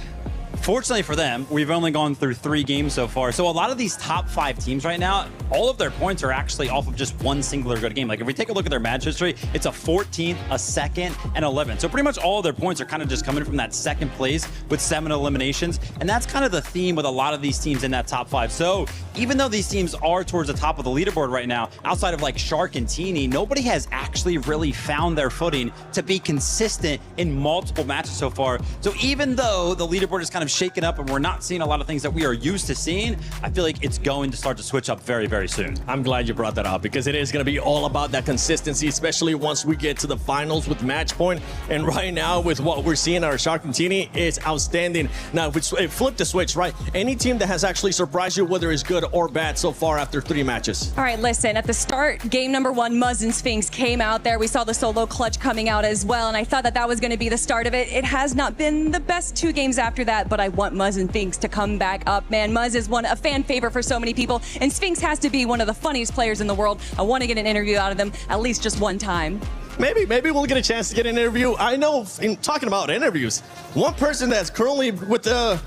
fortunately for them, we've only gone through 3 games so far. So a lot of these top 5 teams right now, all of their points are actually off of just one singular good game. Like if we take a look at their match history, it's a 14th, a 2nd, and 11. So pretty much all of their points are kind of just coming from that 2nd place with 7 eliminations. And that's kind of the theme with a lot of these teams in that top 5. So even though these teams are towards the top of the leaderboard right now, outside of like Shark and Teeny, nobody has actually really found their footing to be consistent in multiple matches so far. So even though the leaderboard is kind of shaken up and we're not seeing a lot of things that we are used to seeing, I feel like it's going to start to switch up very, very soon. I'm glad you brought that up because it is going to be all about that consistency, especially once we get to the finals with match point. And right now with what we're seeing our Shark and Teeny, it's outstanding. Now, if we flip the switch, right? Any team that has actually surprised you, whether it's good or bad so far after 3 matches? All right, listen, at the start, game number 1, Muzz and Sphinx came out there. We saw the solo clutch coming out as well, and I thought that that was going to be the start of it. It has not been the best 2 games after that, but I want Muzz and Sphinx to come back up, man. Muzz is a fan favorite for so many people, and Sphinx has to be one of the funniest players in the world. I want to get an interview out of them at least just one time. Maybe we'll get a chance to get an interview. I know, in talking about interviews, one person that's currently with the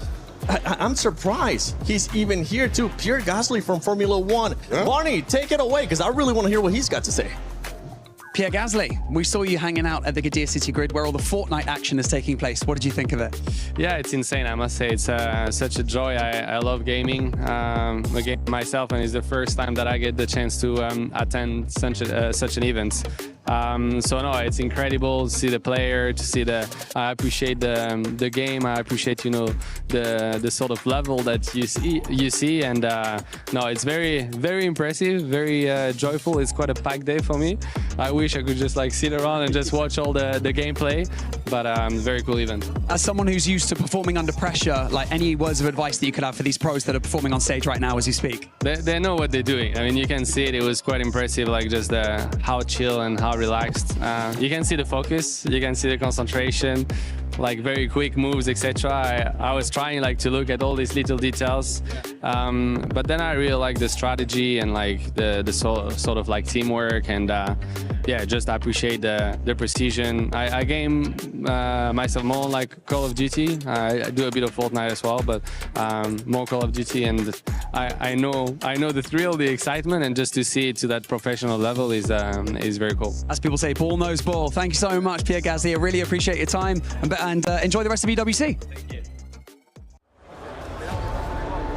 I'm surprised he's even here too. Pierre Gasly from Formula 1. Yeah. Barney, take it away because I really want to hear what he's got to say. Pierre Gasly, we saw you hanging out at the Gadir City Grid where all the Fortnite action is taking place. What did you think of it? Yeah, it's insane, I must say. It's such a joy. I love gaming. Again, myself, and it's the first time that I get the chance to attend such an event. So no, it's incredible to see the player, to see I appreciate the game. I appreciate, the sort of level that you see, and no, it's very, very impressive, very joyful. It's quite a packed day for me. I wish I could just sit around and just watch all the gameplay, but very cool event. As someone who's used to performing under pressure, any words of advice that you could have for these pros that are performing on stage right now as you speak? They know what they're doing. I mean, you can see it. It was quite impressive, just how chill and how relaxed. You can see the focus, you can see the concentration, very quick moves, etc. I was trying to look at all these little details, but then I really like the strategy and the sort of teamwork, and yeah, just appreciate the precision. I game myself more like Call of Duty. I do a bit of Fortnite as well, but more Call of Duty, and I know the thrill, the excitement, and just to see it to that professional level is very cool. As people say, ball knows ball. Thank you so much, Pierre Gasly. I really appreciate your time, and enjoy the rest of EWC. Thank you.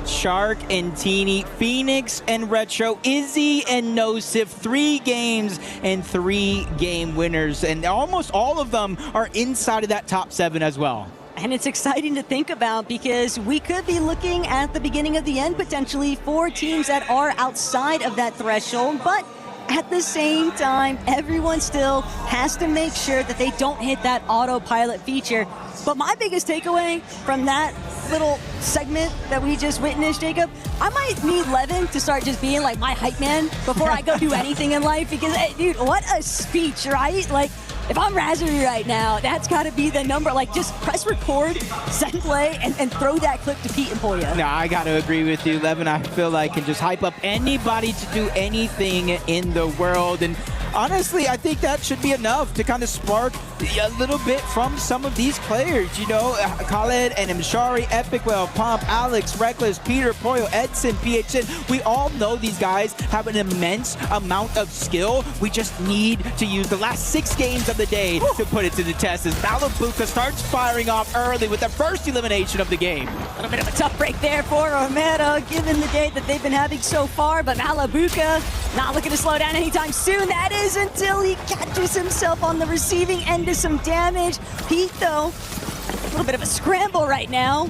Shark and Teeny, Phoenix and Retro, Izzy and Nosif, 3 games and 3 game winners, and almost all of them are inside of that top 7 as well. And it's exciting to think about because we could be looking at the beginning of the end potentially for teams that are outside of that threshold, but at the same time, everyone still has to make sure that they don't hit that autopilot feature. But my biggest takeaway from that little segment that we just witnessed, Jacob, I might need Levin to start just being like my hype man before I go do anything in life, because, hey, dude, what a speech, right? Like, if I'm Razzery right now, that's got to be the number. Like, just press record, send play, and throw that clip to Pete and Pollo. No, I got to agree with you. Levin, I feel like can just hype up anybody to do anything in the world. And honestly, I think that should be enough to kind of spark a little bit from some of these players. You know, Khaled and Mshari, Epic Well, Pomp, Alex, Reckless, Peter, Pollo, Edson, PHN. We all know these guys have an immense amount of skill. We just need to use the last 6 games of the day to put it to the test as Malabuka starts firing off early with the first elimination of the game. A little bit of a tough break there for Romero, given the day that they've been having so far, but Malabuka not looking to slow down anytime soon. That is until he catches himself on the receiving end of some damage. Pete, though, a little bit of a scramble right now.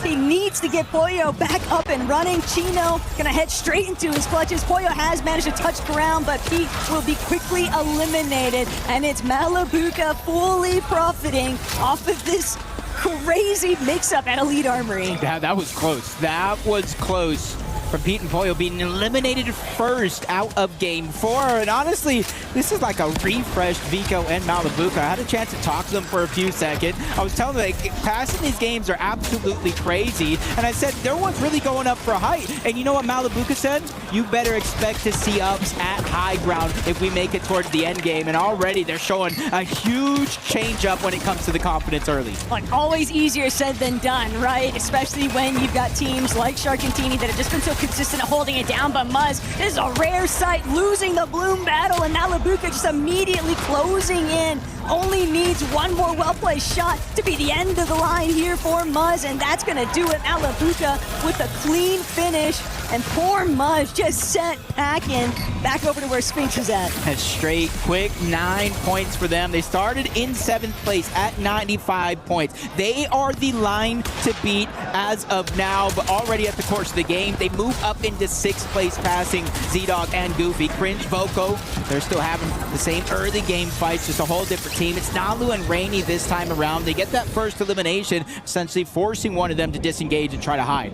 He needs to get Pollo back up and running. Chino gonna head straight into his clutches. Pollo has managed to touch ground, but Pete will be quickly eliminated. And it's Malabuka fully profiting off of this crazy mix-up at Elite Armory. Yeah, that was close. That was close. From Pete and Pollo being eliminated first out of game 4. And honestly, this is like a refreshed Vico and Malabuka. I had a chance to talk to them for a few seconds. I was telling them, like, passing these games are absolutely crazy. And I said, no one's really going up for height. And you know what Malabuka said? You better expect to see ups at high ground if we make it towards the end game. And already they're showing a huge change up when it comes to the confidence early. Like, always easier said than done, right? Especially when you've got teams like Shark and Teeny that have just been so consistent at holding it down, but Muzz, this is a rare sight, losing the Bloom battle, and Malabuka just immediately closing in. Only needs one more well-placed shot to be the end of the line here for Muzz, and that's gonna do it. Malabuka with a clean finish, and poor Muzz just sent packing back over to where Sphinx is at. A straight, quick 9 points for them. They started in 7th place at 95 points. They are the line to beat as of now, but already at the course of the game, they move up into 6th place, passing Z-Dog and Goofy. Cringe, Voco, they're still having the same early game fights, just a whole different team. It's Nalu and Rainy this time around. They get that first elimination, essentially forcing one of them to disengage and try to hide.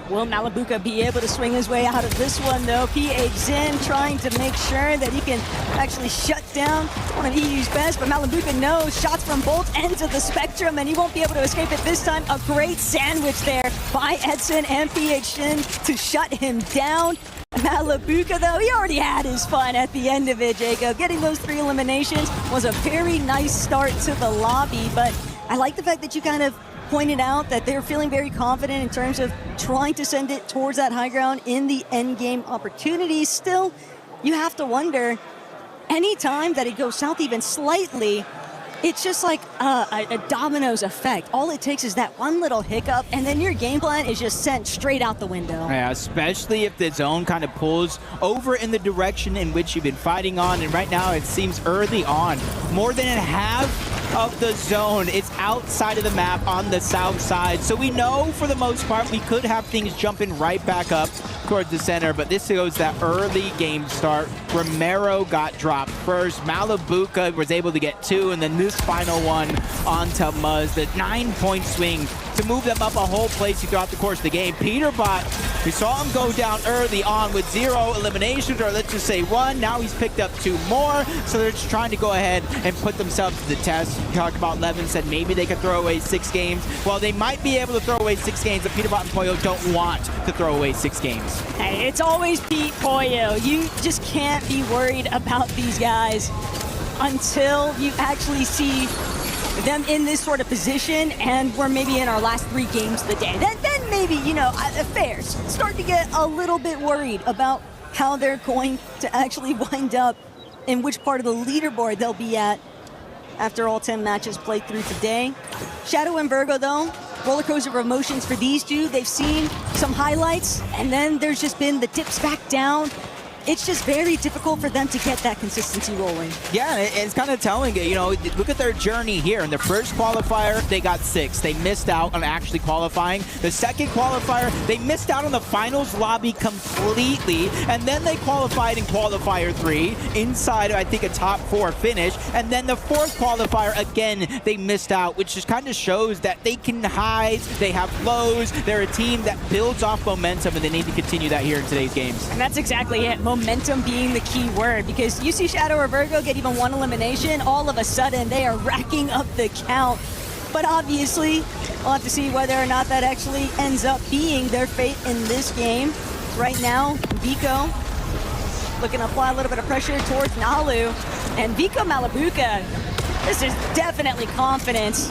Will Malabuka be able to swing his way out of this one, though? PH Zen trying to make sure that he can actually shut down one of EU's best, but Malabuka knows shots from both ends of the spectrum, and he won't be able to escape it this time. A great sandwich there by Edson and PH Zen to shut him down. Malabuka, though, he already had his fun at the end of it, Jacob. Getting those 3 eliminations was a very nice start to the lobby, but I like the fact that you kind of pointed out that they're feeling very confident in terms of trying to send it towards that high ground in the end game opportunities. Still, you have to wonder, any time that it goes south even slightly, it's just like a dominoes effect. All it takes is that one little hiccup, and then your game plan is just sent straight out the window. Yeah, especially if the zone kind of pulls over in the direction in which you've been fighting on. And right now, it seems early on, more than half of the zone is outside of the map on the south side. So we know for the most part we could have things jumping right back up towards the center, but this goes that early game start. Romero got dropped first. Malabuka was able to get 2, and then this final one onto Muzz. The 9-point swing to move them up a whole place throughout the course of the game. Peterbot We saw him go down early on with 0 eliminations, or let's just say 1. Now he's picked up 2 more, so they're just trying to go ahead and put themselves to the test. We talked about Levin said maybe they could throw away 6 games. Well, they might be able to throw away 6 games, but Peterbot and Poyo don't want to throw away 6 games. Hey, it's always Pete Poyo. You just can't be worried about these guys until you actually see them in this sort of position, and we're maybe in our last 3 games of the day. Then maybe, you know, affairs start to get a little bit worried about how they're going to actually wind up in which part of the leaderboard they'll be at after all 10 matches played through today. Shadow and Virgo, though, roller coaster of emotions for these two. They've seen some highlights, and then there's just been the dips back down. It's just very difficult for them to get that consistency rolling. Yeah, and it's kind of telling you, know, look at their journey here. In the first qualifier, they got 6. They missed out on actually qualifying. The second qualifier, they missed out on the finals lobby completely, and then they qualified in qualifier 3 inside, I think, a top 4 finish. And then the fourth qualifier, again, they missed out, which just kind of shows that they can highs, they have lows. They're a team that builds off momentum, and they need to continue that here in today's games. And that's exactly it. Momentum being the key word, because you see Shadow or Virgo get even 1 elimination, all of a sudden they are racking up the count. But obviously, we'll have to see whether or not that actually ends up being their fate in this game. Right now, Vico looking to apply a little bit of pressure towards Nalu. And Vico Malabuka, this is definitely confidence.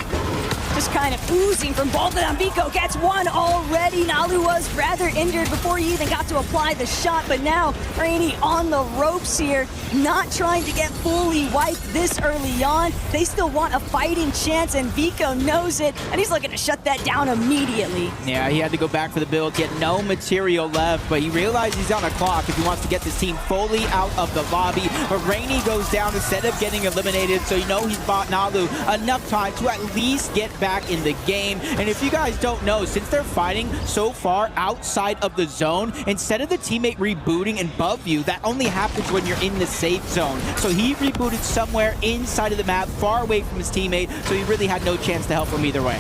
Just kind of oozing from both of them. Vico gets 1 already. Nalu was rather injured before he even got to apply the shot, but now Rainy on the ropes here, not trying to get fully wiped this early on. They still want a fighting chance, and Vico knows it, and he's looking to shut that down immediately. Yeah, he had to go back for the build, get no material left, but he realized he's on a clock if he wants to get this team fully out of the lobby. But Rainy goes down instead of getting eliminated, so you know he's bought Nalu enough time to at least get back in the game. And if you guys don't know, since they're fighting so far outside of the zone, instead of the teammate rebooting and above you, that only happens when you're in the safe zone. So he rebooted somewhere inside of the map, far away from his teammate, so he really had no chance to help him either way.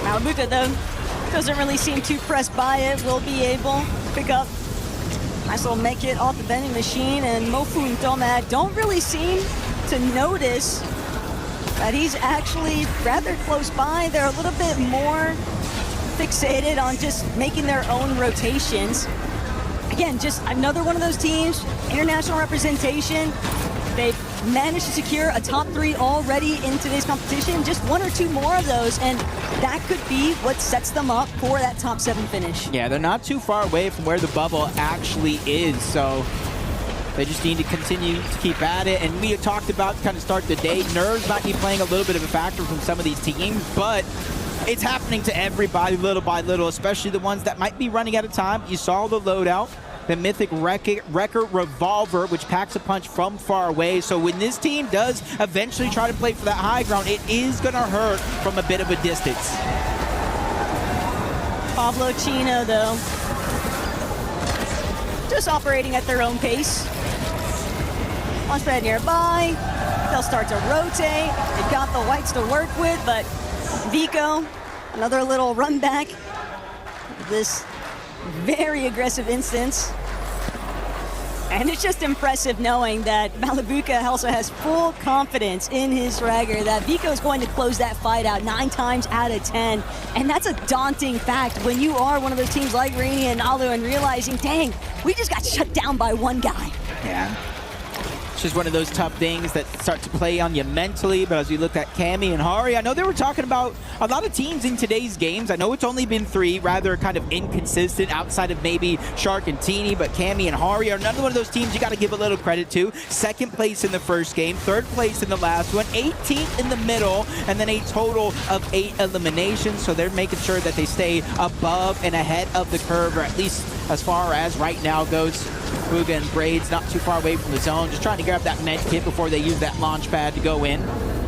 Malabuka, though, doesn't really seem too pressed by it. Will be able to pick up nice little make it off the vending machine, and Mofu and Domad don't really seem to notice that he's actually rather close by. They're a little bit more fixated on just making their own rotations. Again, just another one of those teams, international representation. They've managed to secure a top 3 already in today's competition, just 1 or 2 more of those, and that could be what sets them up for that top 7 finish. Yeah, they're not too far away from where the bubble actually is, so they just need to continue to keep at it. And we had talked about to kind of start the day, nerves might be playing a little bit of a factor from some of these teams, but it's happening to everybody little by little, especially the ones that might be running out of time. You saw the loadout, the Mythic Wrecker Revolver, which packs a punch from far away. So when this team does eventually try to play for that high ground, it is going to hurt from a bit of a distance. Pablo Chino, though, just operating at their own pace. Launchpad nearby. They'll start to rotate. They've got the whites to work with, but Vico, another little run back. This very aggressive instance. And it's just impressive knowing that Malabuka also has full confidence in his Swagger that Vico is going to close that fight out 9 times out of 10. And that's a daunting fact when you are one of those teams like Rainy and Nalu and realizing, dang, we just got shut down by 1 guy. Yeah. It's just one of those tough things that start to play on you mentally. But as we look at Cammy and Hari, I know they were talking about a lot of teams in today's games. I know it's only been 3, rather kind of inconsistent outside of maybe Shark and Teeny, but Cammy and Hari are another one of those teams you got to give a little credit to. 2nd place in the first game, 3rd place in the last one, 18th in the middle, and then a total of 8 eliminations. So they're making sure that they stay above and ahead of the curve, or at least as far as right now goes. Booga and Braids not too far away from the zone, just trying to grab that med kit before they use that launch pad to go in.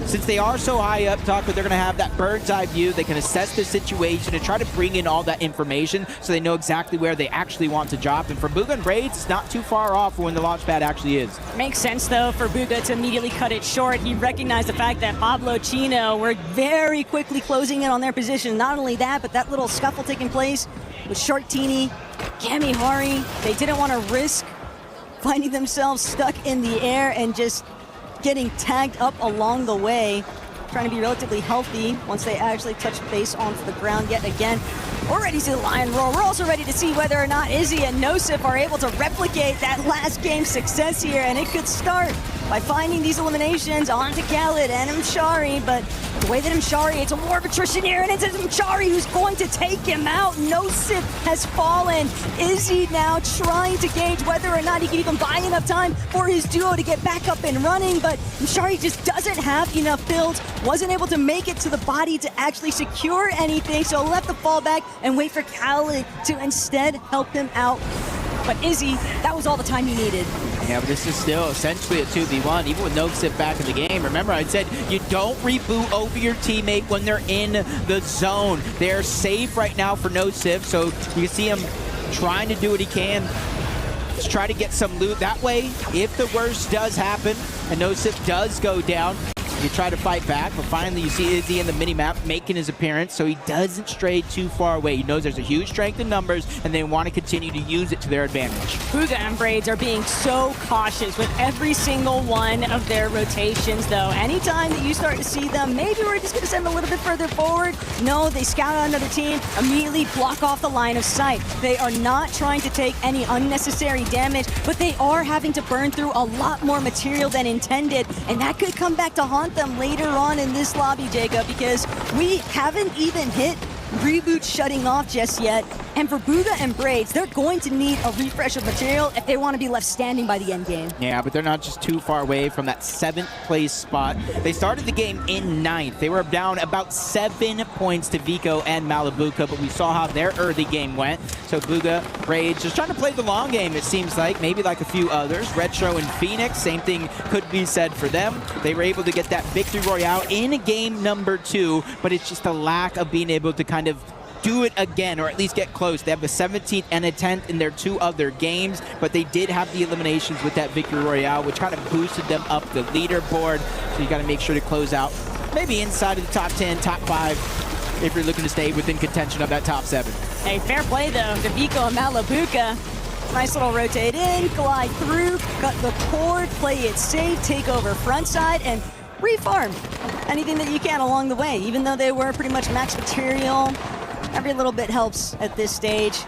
Since they are so high up, they're going to have that bird's eye view. They can assess the situation and try to bring in all that information so they know exactly where they actually want to drop. And for Booga and Braids, it's not too far off when the launch pad actually is. Makes sense, though, for Booga to immediately cut it short. He recognized the fact that Pablo Chino were very quickly closing in on their position. Not only that, but that little scuffle taking place with Sharktini, Kamihari. They didn't want to risk finding themselves stuck in the air and just getting tagged up along the way, trying to be relatively healthy once they actually touch base onto the ground yet again. We're ready to see the Lion Roar. We're also ready to see whether or not Izzy and Nosif are able to replicate that last game success here, and it could start by finding these eliminations onto Khaled and Mshari, but the way that Mshari, it's a war of attrition here, and it's Mshari who's going to take him out. Nosif has fallen. Izzy now trying to gauge whether or not he can even buy enough time for his duo to get back up and running, but Mshari just doesn't have enough builds, wasn't able to make it to the body to actually secure anything, so left the fallback and wait for Khaled to instead help him out. But Izzy, that was all the time he needed. Yeah, but this is still essentially a 2v1, even with Nosif back in the game. Remember, I said you don't reboot over your teammate when they're in the zone. They're safe right now for Nosif, so you can see him trying to do what he can. Just try to get some loot. That way, if the worst does happen and Nosif does go down, you try to fight back, but finally you see Izzy in the minimap making his appearance, so he doesn't stray too far away. He knows there's a huge strength in numbers, and they want to continue to use it to their advantage. Bugha and Braids are being so cautious with every single one of their rotations, though. Anytime that you start to see them, maybe we're just going to send a little bit further forward. No, they scout out another team, immediately block off the line of sight. They are not trying to take any unnecessary damage, but they are having to burn through a lot more material than intended, and that could come back to haunt them later on in this lobby, Jacob, because we haven't even hit reboot shutting off just yet. And for Bugha and Braids, they're going to need a refresh of material if they want to be left standing by the end game. Yeah, but they're not just too far away from that 7th place spot. They started the game in 9th. They were down about 7 points to Vico and Malabuka, but we saw how their early game went. So Bugha, Braids, just trying to play the long game, it seems like, maybe like a few others. Retro and Phoenix, same thing could be said for them. They were able to get that victory royale in game number 2, but it's just a lack of being able to kind of do it again, or at least get close. They have a 17th and a 10th in their 2 other games, but they did have the eliminations with that victory royale, which kind of boosted them up the leaderboard. So you got to make sure to close out maybe inside of the top 10, top 5, if you're looking to stay within contention of that top 7. Hey, fair play though to Vico and Malabuka. Nice little rotate in, glide through, cut the cord, play it safe, take over front side, and refarm anything that you can along the way. Even though they were pretty much max material, every little bit helps at this stage.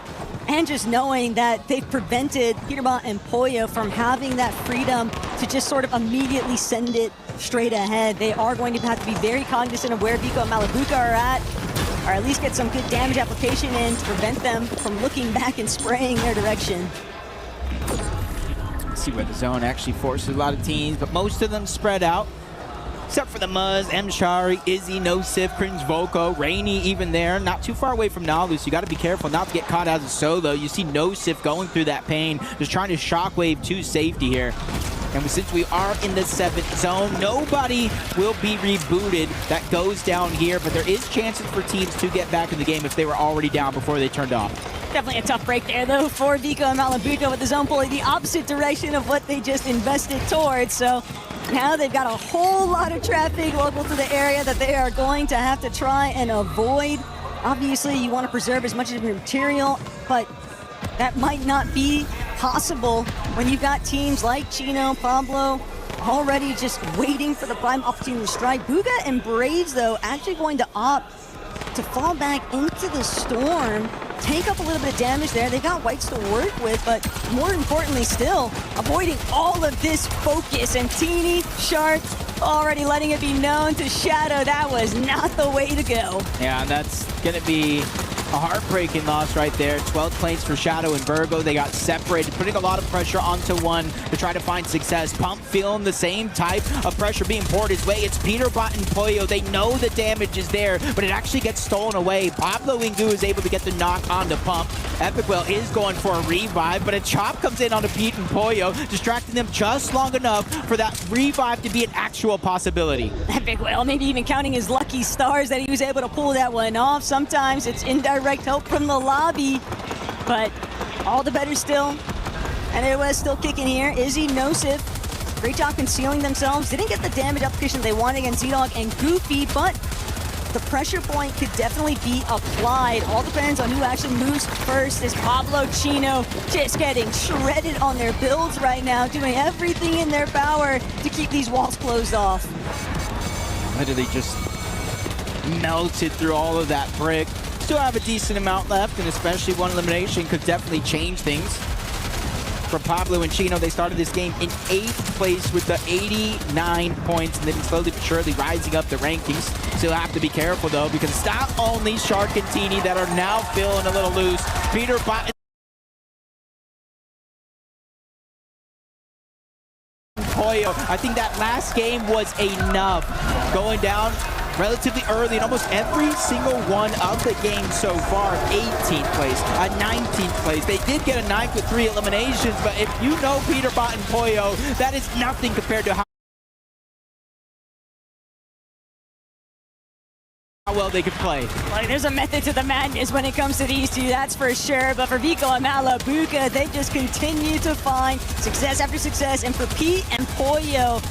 And just knowing that they've prevented Peterbot and Poyo from having that freedom to just sort of immediately send it straight ahead. They are going to have to be very cognizant of where Vico and Malabuka are at, or at least get some good damage application in to prevent them from looking back and spraying their direction. Let's see where the zone actually forces a lot of teams, but most of them spread out. Except for the Muzz, Mshari, Izzy, Nosif, Cringe Volko, Rainy even there. Not too far away from Nalu, so you got to be careful not to get caught as a solo. You see Nosif going through that pain, just trying to shockwave to safety here. And since we are in the 7th zone, nobody will be rebooted. That goes down here, but there is chances for teams to get back in the game if they were already down before they turned off. Definitely a tough break there, though, for Vico and Malabuka, with the zone pulling the opposite direction of what they just invested towards. So now they've got a whole lot of traffic local to the area that they are going to have to try and avoid. Obviously, you want to preserve as much of your material, but that might not be possible when you've got teams like Chino, Pablo, already just waiting for the prime opportunity to strike. Bugha and Braids, though, actually going to opt to fall back into the storm, take up a little bit of damage there. They got whites to work with, but more importantly still, avoiding all of this focus. And Teeny, Shark, already letting it be known to Shadow that was not the way to go. Yeah, and that's going to be a heartbreaking loss right there. 12 planes for Shadow and Virgo. They got separated, putting a lot of pressure onto one to try to find success. Pump feeling the same type of pressure being poured his way. It's Peterbot and Poyo. They know the damage is there, but it actually gets stolen away. Pablo Ingu is able to get the knock on the Pump. Epicwell is going for a revive, but a chop comes in onto Pete and Poyo, distracting them just long enough for that revive to be an actual possibility. Epicwell maybe even counting his lucky stars that he was able to pull that one off. Sometimes it's indirect help from the lobby, but all the better still. And it was still kicking here. Izzy, Nosif, great job concealing themselves. Didn't get the damage application they wanted against Z-Dog and Goofy, but the pressure point could definitely be applied. All depends on who actually moves first. Is Pablo Chino just getting shredded on their builds right now, doing everything in their power to keep these walls closed off. Literally just melted through all of that brick. Still have a decent amount left, and especially one elimination could definitely change things. For Pablo and Chino, they started this game in 8th place with the 89 points, and they've been slowly but surely rising up the rankings. Still have to be careful, though, because it's not only Shark and Teeny that are now feeling a little loose. Peter Bot Poyo, I think that last game was enough. Going down relatively early in almost every single one of the games so far. 18th place, a 19th place. They did get a 9th with 3 eliminations, but if you know Peter Bot and Poyo, that is nothing compared to how well they could play. Like, there's a method to the madness when it comes to these two, that's for sure. But for Vico and Malabuka, they just continue to find success after success. And for Pete and Poyo,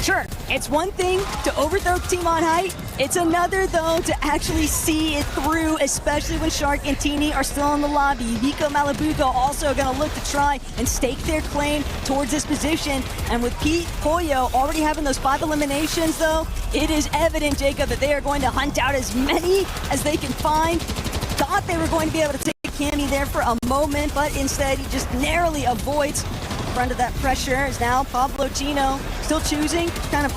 sure, it's one thing to overthrow the team on height. It's another, though, to actually see it through, especially when Shark and Teeny are still in the lobby. Vico Malabuka also going to look to try and stake their claim towards this position. And with Pete, Poyo already having those 5 eliminations, though, it is evident, Jacob, that they are going to hunt out as many as they can find. Thought they were going to be able to take Cammy there for a moment, but instead he just narrowly avoids front of that pressure. Is now Pablo Chino still choosing kind of